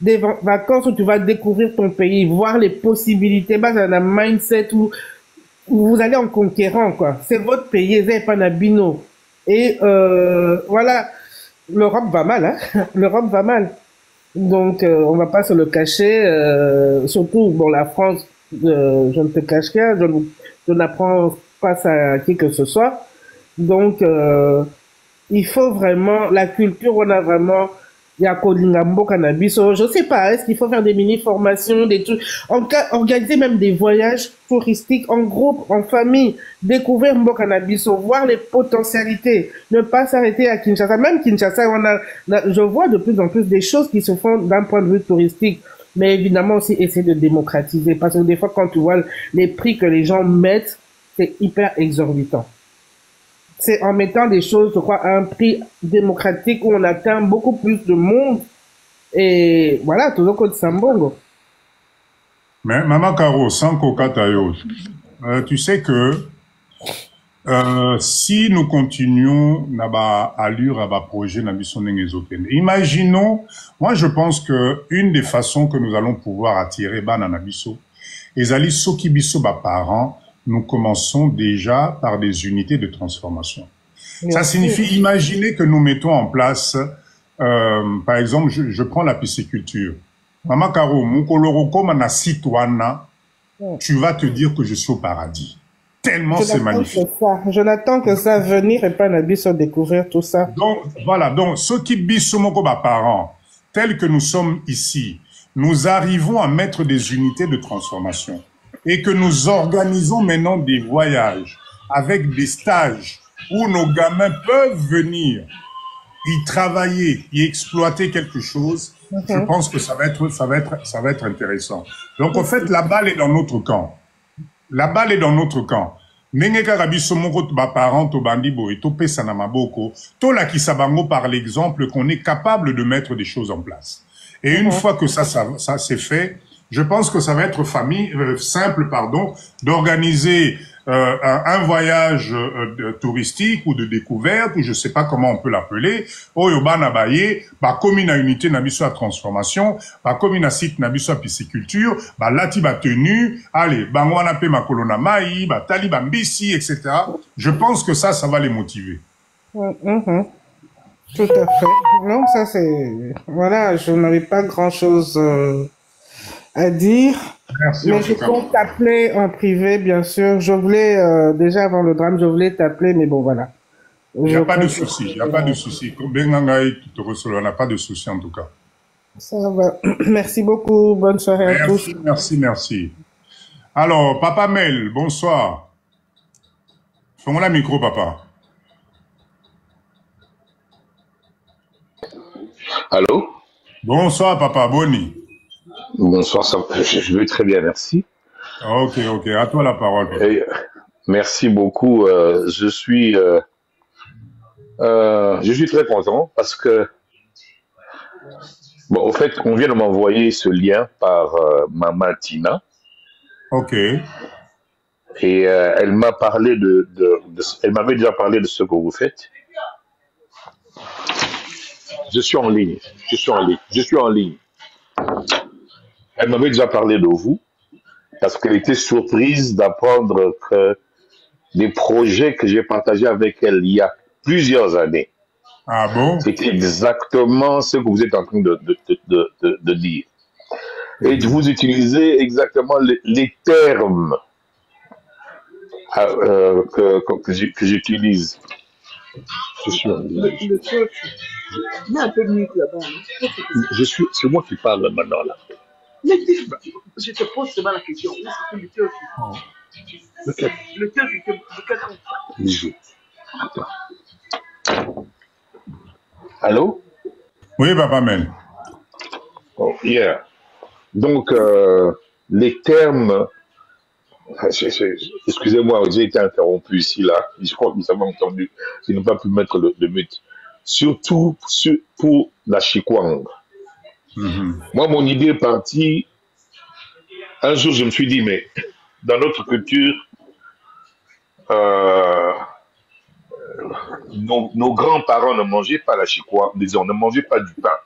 Speaker 2: Des vacances où tu vas découvrir ton pays, voir les possibilités, bah, dans un mindset où vous allez en conquérant, quoi. C'est votre pays, vous n'avez pas d'abino. Et, voilà. L'Europe va mal, hein. L'Europe va mal. Donc, on va pas se le cacher, surtout, bon, la France, je ne te cache rien, je n'apprends pas ça à qui que ce soit. Donc, il faut vraiment, la culture, on a vraiment, je sais pas, est-ce qu'il faut faire des mini-formations, des trucs, organiser même des voyages touristiques en groupe, en famille, découvrir Mbokanabiso, voir les potentialités, ne pas s'arrêter à Kinshasa. Même Kinshasa, je vois de plus en plus des choses qui se font d'un point de vue touristique, mais évidemment aussi essayer de démocratiser, parce que des fois quand tu vois les prix que les gens mettent, c'est hyper exorbitant. C'est en mettant des choses, je crois, à un prix démocratique où on atteint beaucoup plus de monde. Et voilà, toujours côté Sambongo.
Speaker 1: Mais Maman Caro, sans Kokatayo, tu sais que si nous continuons à allure à projet, imaginons, moi je pense que une des façons que nous allons pouvoir attirer Bananabiso, et Ali Sokibiso parents, nous commençons déjà par des unités de transformation. Ça signifie, imaginez que nous mettons en place, par exemple, je prends la pisciculture. Maman Caro, tu vas te dire que je suis au paradis. Tellement c'est magnifique.
Speaker 2: Je n'attends que ça venir et pas Nabiso découvrir tout ça.
Speaker 1: Donc, voilà. Donc, ceux qui bisomoko parents, tels que nous sommes ici, nous arrivons à mettre des unités de transformation. Et que nous organisons maintenant des voyages avec des stages où nos gamins peuvent venir y travailler, y exploiter quelque chose. Je pense que ça va être intéressant. Donc, en fait, la balle est dans notre camp. La balle est dans notre camp. Par l'exemple qu'on est capable de mettre des choses en place. Et une fois que ça c'est fait, je pense que ça va être simple, d'organiser un voyage touristique ou de découverte, ou je sais pas comment on peut l'appeler, commune à unité nabiso à transformation, commune à site nabiso à pisciculture, lati tenue, allez, bangwana pe makolona mai, tali bambisi, etc. Je pense que ça va les motiver.
Speaker 2: Tout à fait. Non, ça c'est, voilà, je n'avais pas grand chose à dire.
Speaker 1: Merci,
Speaker 2: mais je compte t'appeler en privé, bien sûr. Je voulais, déjà avant le drame, je voulais t'appeler, mais bon, voilà.
Speaker 1: Il n'y a pas de souci, il n'y a pas de souci. On n'a pas de souci en tout cas.
Speaker 2: Ça va. Merci beaucoup, bonne soirée à tous.
Speaker 1: Merci. Alors, Papa Mel, bonsoir. Fais-moi la micro, papa.
Speaker 3: Allô?
Speaker 1: Bonsoir, Papa Boni.
Speaker 3: Bonsoir, je vais très bien, merci.
Speaker 1: Ok, ok. À toi la parole, Papa.
Speaker 3: Et, merci beaucoup. Je suis très content parce que, bon, au fait, on vient de m'envoyer ce lien par Maman Tina
Speaker 1: Ok.
Speaker 3: et elle m'a parlé elle m'avait déjà parlé de ce que vous faites. Je suis en ligne. Je suis en ligne. Je suis en ligne. Elle m'avait déjà parlé de vous parce qu'elle était surprise d'apprendre que des projets que j'ai partagés avec elle il y a plusieurs années.
Speaker 1: Ah bon?
Speaker 3: C'est exactement ce que vous êtes en train de dire. Et vous utilisez exactement les termes que j'utilise. Il y a un peu de mythe là-bas. C'est moi qui parle maintenant là. Je te pose seulement la question. Oui, c'est le cœur. Lequel? Le cœur de quel temps? Bijou. Attends. Allô?
Speaker 1: Oui, Papa Men.
Speaker 3: Oh, yeah. Donc, les termes, excusez-moi, j'ai été interrompu ici, là. Je crois que vous avez entendu. Je n'ai pas pu mettre le mute. Surtout pour la Chikwang. Moi, mon idée est partie. Un jour, je me suis dit, mais dans notre culture, euh, nos grands-parents ne mangeaient pas la Chikwang, disons, ne mangeaient pas du pain.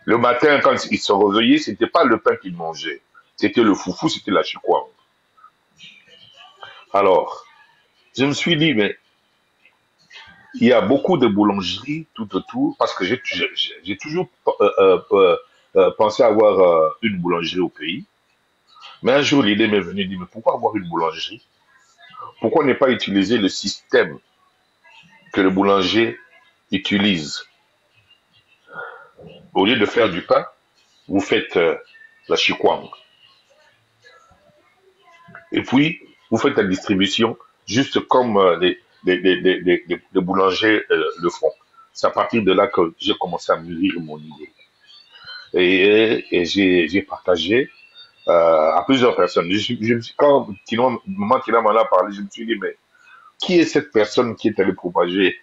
Speaker 3: Le matin, quand ils se réveillaient, ce n'était pas le pain qu'ils mangeaient. C'était le foufou, c'était la Chikwang. Alors, je me suis dit, mais il y a beaucoup de boulangeries tout autour, parce que j'ai toujours pensé avoir une boulangerie au pays. Mais un jour, l'idée m'est venue de dire, mais pourquoi avoir une boulangerie? Pourquoi ne pas utiliser le système que le boulanger utilise? Au lieu de faire du pain, vous faites la chikwang. Et puis, vous faites la distribution juste comme les boulangers le font. C'est à partir de là que j'ai commencé à mûrir mon idée. Et j'ai partagé à plusieurs personnes. Quand Maman Tina m'en a parlé, je me suis dit, mais qui est cette personne qui est allée propager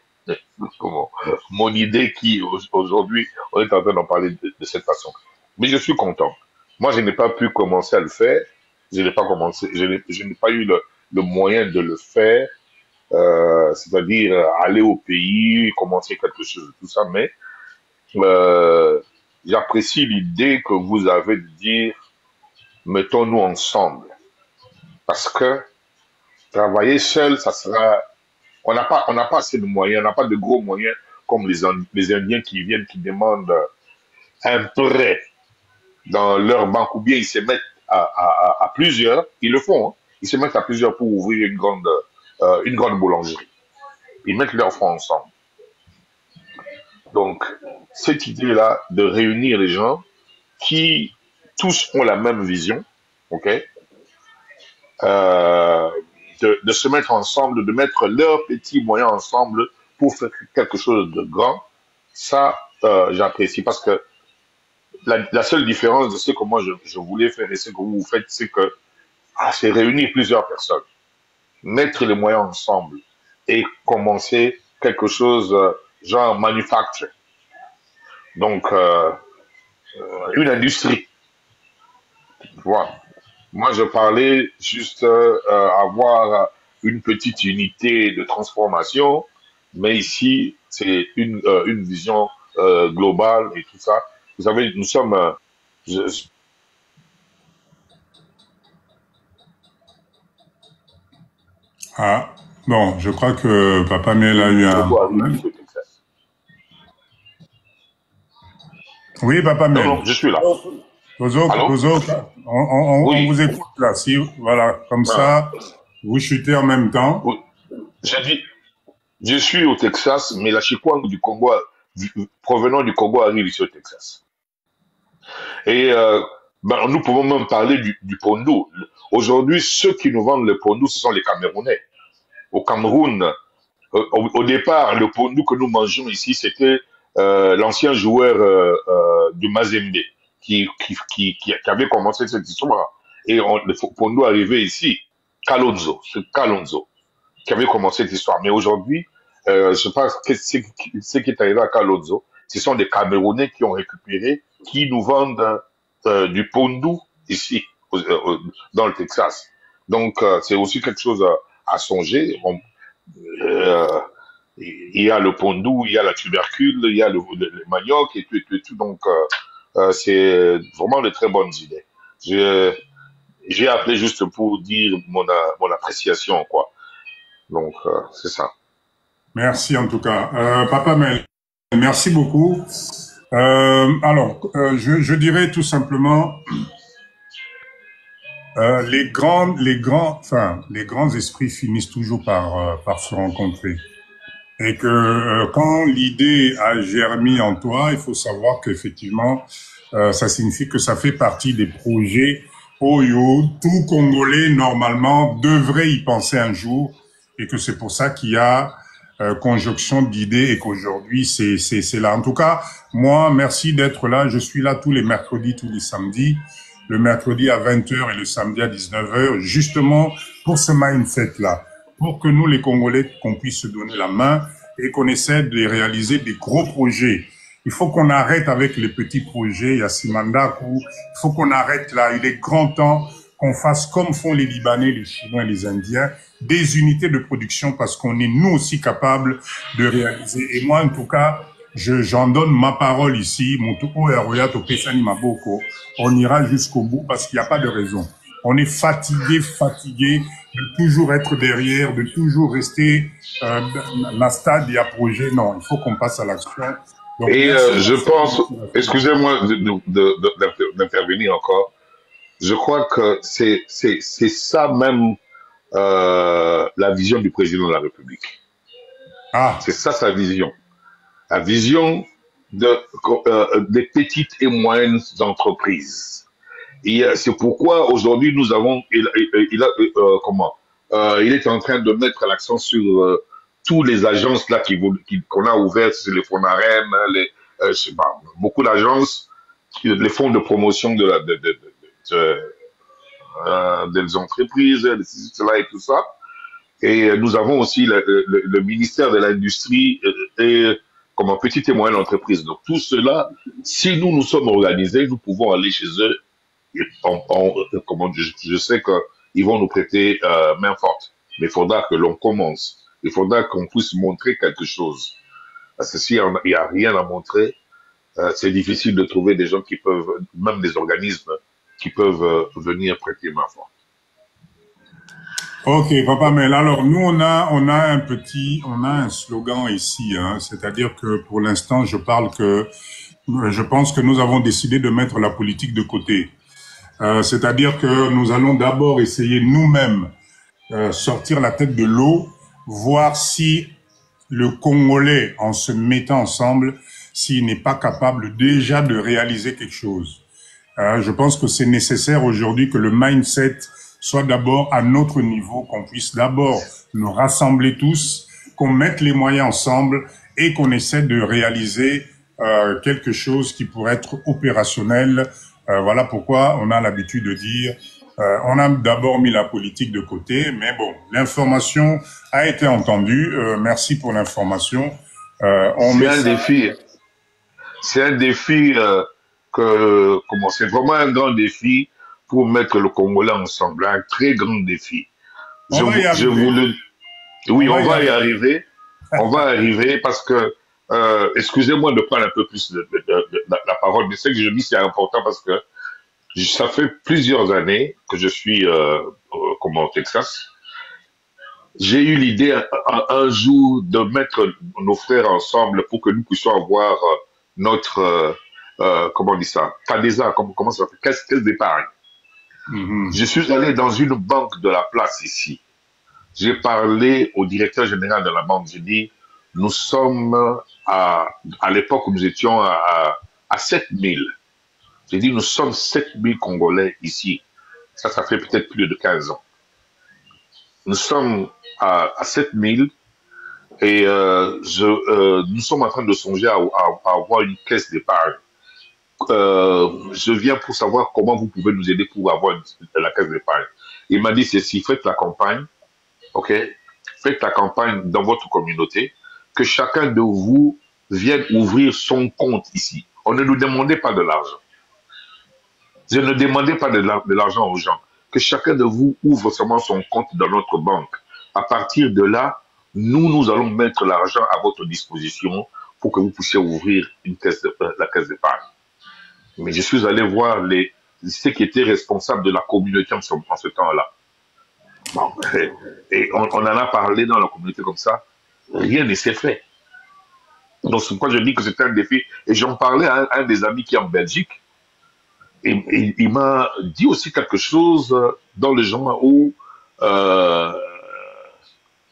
Speaker 3: mon idée qui, aujourd'hui, on est en train d'en parler de cette façon. Mais je suis content. Moi, je n'ai pas pu commencer à le faire. Je n'ai pas commencé, je n'ai pas eu le moyen de le faire, c'est-à-dire aller au pays, commencer quelque chose, tout ça, mais j'apprécie l'idée que vous avez de dire, mettons-nous ensemble. Parce que travailler seul, ça sera, on n'a pas assez de moyens, on n'a pas de gros moyens comme les Indiens qui viennent, qui demandent un prêt dans leur banque, ou bien ils se mettent à plusieurs, ils le font, hein. Ils se mettent à plusieurs pour ouvrir une grande boulangerie. Ils mettent leurs fonds ensemble. Donc, cette idée-là de réunir les gens qui tous ont la même vision, ok, de se mettre ensemble, de mettre leurs petits moyens ensemble pour faire quelque chose de grand, ça, j'apprécie parce que la seule différence de ce que moi je voulais faire et ce que vous faites, c'est que c'est réunir plusieurs personnes, mettre les moyens ensemble et commencer quelque chose genre manufacture. Donc, une industrie. Voilà. Moi, je parlais juste avoir une petite unité de transformation, mais ici, c'est une vision globale et tout ça. Vous savez, nous sommes... je-
Speaker 1: Ah, bon, je crois que Papa Miel a eu un problème. Oui, Papa
Speaker 3: Non,
Speaker 1: Miel.
Speaker 3: non, je suis là. Allô?
Speaker 1: On
Speaker 3: Oui,
Speaker 1: vous écoute là. Si, voilà, comme
Speaker 3: ah,
Speaker 1: ça, vous chutez en même temps.
Speaker 3: oui. J'ai dit, je suis au Texas, mais la chikwang du Congo, provenant du Congo, arrive ici au Texas. Et nous pouvons même parler du pondou. Aujourd'hui, ceux qui nous vendent le pondou, ce sont les Camerounais. Au Cameroun, au départ, le pondou que nous mangeons ici, c'était l'ancien joueur du Mazembe qui avait commencé cette histoire. Et pour nous arriver ici, Kalonzo, c'est Kalonzo qui avait commencé cette histoire. Mais aujourd'hui, je pense que ce qui est arrivé à Kalonzo, ce sont des Camerounais qui ont récupéré, qui nous vendent du pondou ici, dans le Texas. Donc, c'est aussi quelque chose à songer. Euh, il y a le pondou, il y a la tubercule, il y a le manioc et tout, et tout, et tout. Donc, c'est vraiment de très bonnes idées. J'ai appelé juste pour dire mon appréciation, quoi. Donc, c'est ça.
Speaker 1: Merci en tout cas. Papa Mel, merci beaucoup. Alors, je dirais tout simplement, les grands esprits finissent toujours par se rencontrer. Et que quand l'idée a germé en toi, il faut savoir qu'effectivement, ça signifie que ça fait partie des projets Oyo, tout Congolais normalement devrait y penser un jour, et que c'est pour ça qu'il y a conjonction d'idées et qu'aujourd'hui c'est là. En tout cas, moi, merci d'être là. Je suis là tous les mercredis, tous les samedis, le mercredi à 20h et le samedi à 19h, justement pour ce mindset-là, pour que nous, les Congolais, qu'on puisse se donner la main et qu'on essaie de réaliser des gros projets. Il faut qu'on arrête avec les petits projets, Yassimandakou, il faut qu'on arrête là. Il est grand temps qu'on fasse comme font les Libanais, les Chinois et les Indiens, des unités de production parce qu'on est nous aussi capables de réaliser. Et moi, en tout cas, j'en donne ma parole ici, on ira jusqu'au bout parce qu'il n'y a pas de raison. On est fatigué de toujours être derrière, de toujours rester dans la stade et à projet. Non, il faut qu'on passe à l'action. Donc,
Speaker 3: et je pense,
Speaker 1: merci.
Speaker 3: excusez-moi d'intervenir encore, je crois que c'est ça même la vision du président de la République.
Speaker 1: Ah,
Speaker 3: C'est ça sa vision. La vision des petites et moyennes entreprises. Et c'est pourquoi aujourd'hui nous avons, il est en train de mettre l'accent sur toutes les agences là qu'on a ouvertes, c'est les Fonarem, je sais pas, beaucoup d'agences, les fonds de promotion des entreprises, cela et tout ça. Et nous avons aussi le ministère de l'Industrie et comme petite et moyenne entreprise. Donc tout cela, si nous sommes organisés, nous pouvons aller chez eux. Et je sais qu'ils vont nous prêter main forte. Mais il faudra que l'on commence. Il faudra qu'on puisse montrer quelque chose. Parce que s'il n'y a rien à montrer, c'est difficile de trouver des gens qui peuvent, même des organismes, qui peuvent venir prêter main forte.
Speaker 1: ok, Papa Mel. Alors, nous, on a un slogan ici, hein. C'est-à-dire que pour l'instant, je pense que nous avons décidé de mettre la politique de côté. C'est-à-dire que nous allons d'abord essayer nous-mêmes sortir la tête de l'eau, voir si le Congolais, en se mettant ensemble, s'il n'est pas capable déjà de réaliser quelque chose. Je pense que c'est nécessaire aujourd'hui que le mindset soit d'abord à notre niveau, qu'on puisse d'abord nous rassembler tous, qu'on mette les moyens ensemble et qu'on essaie de réaliser quelque chose qui pourrait être opérationnel. Voilà pourquoi on a l'habitude de dire, on a d'abord mis la politique de côté, mais bon, l'information a été entendue. Merci pour l'information.
Speaker 3: C'est un défi. C'est un défi c'est vraiment un grand défi pour mettre le Congolais ensemble, un très grand défi.
Speaker 1: On va y arriver.
Speaker 3: Oui, on va y arriver. On va arriver parce que, excusez-moi de prendre un peu plus la parole, mais ce que je dis, c'est important parce que ça fait plusieurs années que je suis au Texas. J'ai eu l'idée un jour de mettre nos frères ensemble pour que nous puissions avoir notre, comment on dit ça, Cadeza, comment ça s'appelle, caisse d'épargne. Je suis allé dans une banque de la place ici. J'ai parlé au directeur général de la banque. J'ai dit, nous sommes à l'époque où nous étions à 7000. J'ai dit, nous sommes 7000 Congolais ici. Ça fait peut-être plus de 15 ans. Nous sommes à 7000. Et nous sommes en train de songer à avoir une caisse d'épargne. Je viens pour savoir comment vous pouvez nous aider pour avoir la caisse d'épargne. Il m'a dit ceci, faites la campagne, ok? Faites la campagne dans votre communauté, que chacun de vous vienne ouvrir son compte ici. On ne nous demandait pas de l'argent. Je ne demandais pas de l'argent aux gens. Que chacun de vous ouvre seulement son compte dans notre banque. À partir de là, nous allons mettre l'argent à votre disposition pour que vous puissiez ouvrir la caisse d'épargne. Mais je suis allé voir ceux qui étaient responsables de la communauté en ce temps-là. Bon, et on en a parlé dans la communauté comme ça. Rien ne s'est fait. Donc, c'est pourquoi je dis que c'était un défi. Et j'en parlais à un des amis qui est en Belgique. Et il m'a dit aussi quelque chose dans le genre où,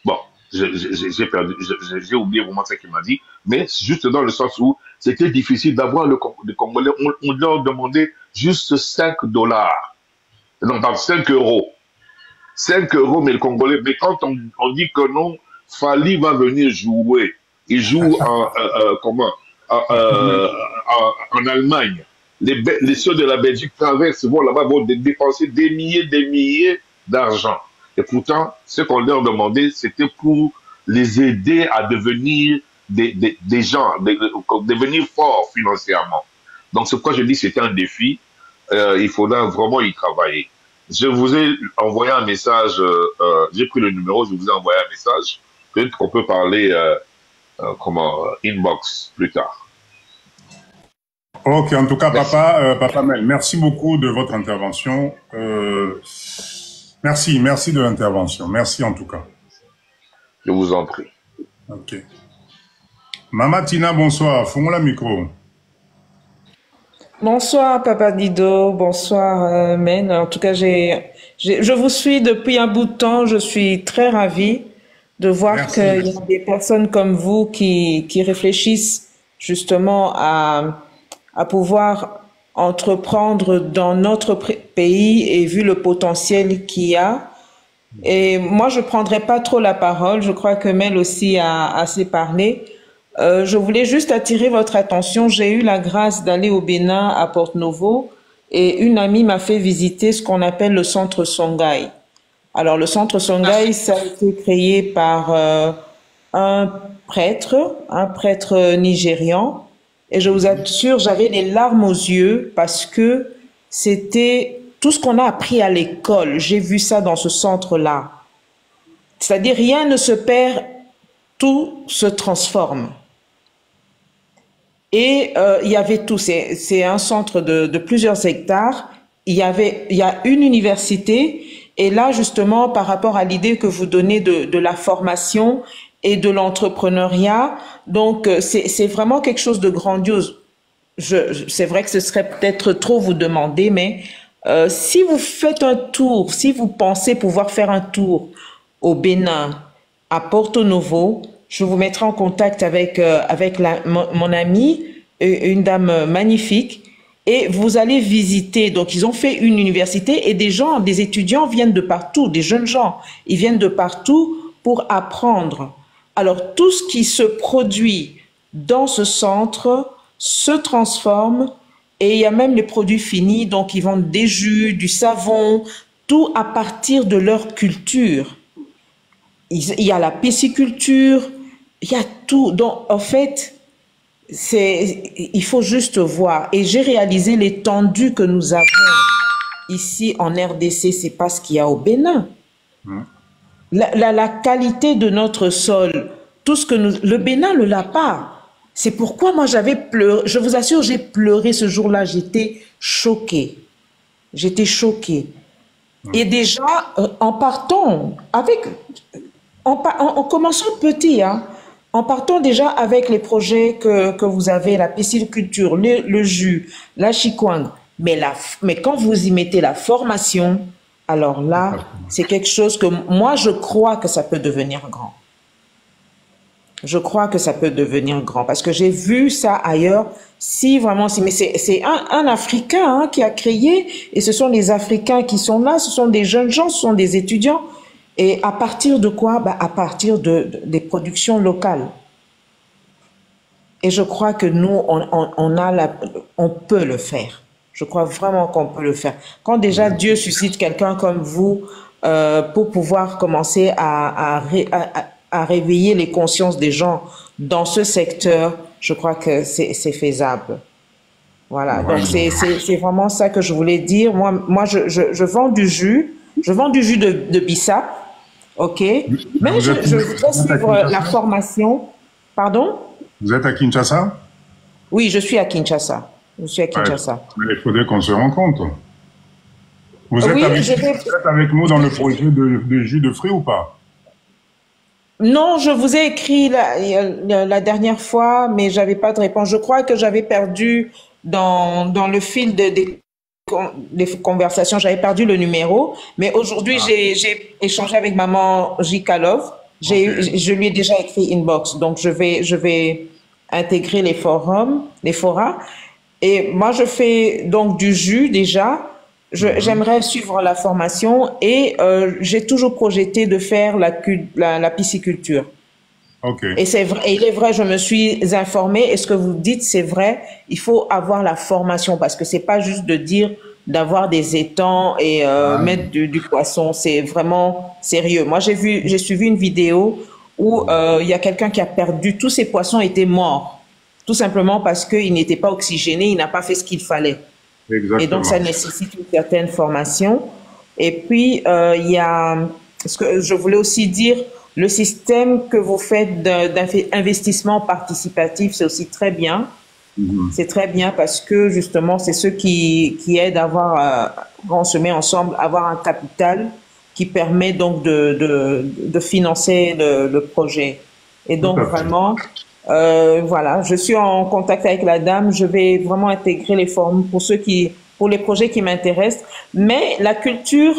Speaker 3: bon, j'ai oublié vraiment ce qu'il m'a dit, mais juste dans le sens où c'était difficile d'avoir les Congolais. On leur demandait juste 5 dollars. Non, pas 5 euros. 5 euros, mais le Congolais, mais quand on dit que non, Fali va venir jouer. Il joue en Allemagne. Les ceux de la Belgique traversent, vont là-bas, vont dépenser des milliers d'argent. Et pourtant, ce qu'on leur demandait, c'était pour les aider à devenir des gens, devenir forts financièrement. Donc, c'est pourquoi je dis que c'était un défi. Il faudra vraiment y travailler. Je vous ai envoyé un message, j'ai pris le numéro, je vous ai envoyé un message. Peut-être qu'on peut parler inbox plus tard.
Speaker 1: Ok, en tout cas, Papa Mel, merci beaucoup de votre intervention. Merci de l'intervention. Merci en tout cas.
Speaker 3: Je vous en prie.
Speaker 1: Ok. Mama Tina, bonsoir. Fais-moi le micro.
Speaker 4: Bonsoir, Papa Dido. Bonsoir, Men. En tout cas, je vous suis depuis un bout de temps. Je suis très ravie de voir qu'il y a des personnes comme vous qui réfléchissent justement à pouvoir entreprendre dans notre pays et vu le potentiel qu'il y a. Et moi, je prendrai pas trop la parole. Je crois que Mel aussi a assez parlé. Je voulais juste attirer votre attention. J'ai eu la grâce d'aller au Bénin, à Porto-Novo, et une amie m'a fait visiter ce qu'on appelle le centre Songhai. Alors, le centre Songhai, ça a été créé par un prêtre nigérian. Et je vous assure, j'avais les larmes aux yeux parce que c'était tout ce qu'on a appris à l'école. J'ai vu ça dans ce centre-là. C'est-à-dire, rien ne se perd, tout se transforme. Et il y avait tout. C'est un centre de plusieurs hectares. Il y a une université. Et là, justement, par rapport à l'idée que vous donnez de la formation et de l'entrepreneuriat, donc c'est vraiment quelque chose de grandiose. C'est vrai que ce serait peut-être trop vous demander, mais si vous faites un tour, si vous pensez pouvoir faire un tour au Bénin, à Porto-Novo, je vous mettrai en contact avec mon amie, une dame magnifique, et vous allez visiter. Donc, ils ont fait une université et des étudiants viennent de partout, des jeunes gens, ils viennent de partout pour apprendre. Alors, tout ce qui se produit dans ce centre se transforme et il y a même les produits finis. Donc, ils vendent des jus, du savon, tout à partir de leur culture. Il y a la pisciculture, il y a tout. Donc, en fait, il faut juste voir. Et j'ai réalisé l'étendue que nous avons ici en RDC, c'est pas ce qu'il y a au Bénin. La qualité de notre sol, tout ce que le Bénin ne l'a pas. C'est pourquoi moi j'avais pleuré. Je vous assure, j'ai pleuré ce jour-là. J'étais choquée. J'étais choquée. Et déjà, en partant en commençant petit, hein, en partant déjà avec les projets que vous avez, la pisciculture, le jus, la chikwang, mais quand vous y mettez la formation, alors là, c'est quelque chose que moi, je crois que ça peut devenir grand. Je crois que ça peut devenir grand parce que j'ai vu ça ailleurs. Mais c'est un Africain qui a créé et ce sont les Africains qui sont là, ce sont des jeunes gens, ce sont des étudiants Et à partir de quoi? À partir des productions locales. Et je crois que nous, on peut le faire. Je crois vraiment qu'on peut le faire. Quand déjà Dieu suscite quelqu'un comme vous pour pouvoir commencer à réveiller les consciences des gens dans ce secteur, je crois que c'est faisable. Voilà, donc c'est vraiment ça que je voulais dire. Moi je vends du jus. Je vends du jus de bissap, ok? Mais je voudrais suivre la formation. Pardon?
Speaker 1: Vous êtes à Kinshasa?
Speaker 4: Oui, je suis à Kinshasa. Je suis à Kinshasa.
Speaker 1: Ouais, il faudrait qu'on se rencontre. Vous êtes,
Speaker 4: oui,
Speaker 1: vous êtes avec nous dans le projet de jus de fruits ou pas?
Speaker 4: Non, je vous ai écrit la dernière fois, mais j'avais pas de réponse. Je crois que j'avais perdu dans le fil des conversations, j'avais perdu le numéro. Mais aujourd'hui, j'ai échangé avec maman Jikalov. Je lui ai déjà écrit inbox, donc je vais intégrer les forums, les forats. Et moi, je fais donc du jus déjà. J'aimerais suivre la formation et j'ai toujours projeté de faire la pisciculture.
Speaker 1: Okay.
Speaker 4: Et c'est vrai, et il est vrai, je me suis informée. Et ce que vous dites, c'est vrai. Il faut avoir la formation parce que c'est pas juste de dire d'avoir des étangs et mettre du poisson. C'est vraiment sérieux. Moi, j'ai suivi une vidéo où il y a quelqu'un qui a perdu tous ses poissons étaient morts, tout simplement parce qu'il n'était pas oxygéné, il n'a pas fait ce qu'il fallait.
Speaker 1: Exactement.
Speaker 4: Et donc, ça nécessite une certaine formation. Et puis, il y a ce que je voulais aussi dire. Le système que vous faites d'investissement participatif, c'est aussi très bien. C'est très bien parce que justement, c'est ceux qui aident à avoir, quand on se met ensemble, avoir un capital qui permet donc de financer le projet. Et donc vraiment, voilà, je suis en contact avec la dame. Je vais vraiment intégrer les formes pour les projets qui m'intéressent. Mais la culture.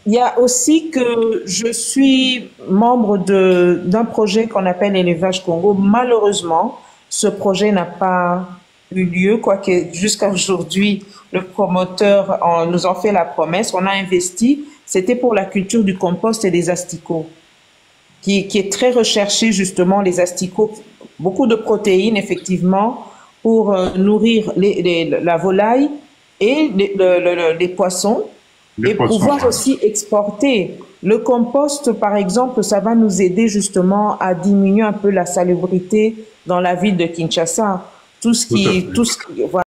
Speaker 4: Il y a aussi que je suis membre d'un projet qu'on appelle Élevage Congo. Malheureusement, ce projet n'a pas eu lieu, quoique jusqu'à aujourd'hui, le promoteur nous en fait la promesse. On a investi, c'était pour la culture du compost et des asticots, qui est très recherché justement, les asticots. Beaucoup de protéines, effectivement, pour nourrir la volaille et les poissons. Et pouvoir aussi exporter. Le compost, par exemple, ça va nous aider justement à diminuer un peu la salubrité dans la ville de Kinshasa. Tout ce qui voilà.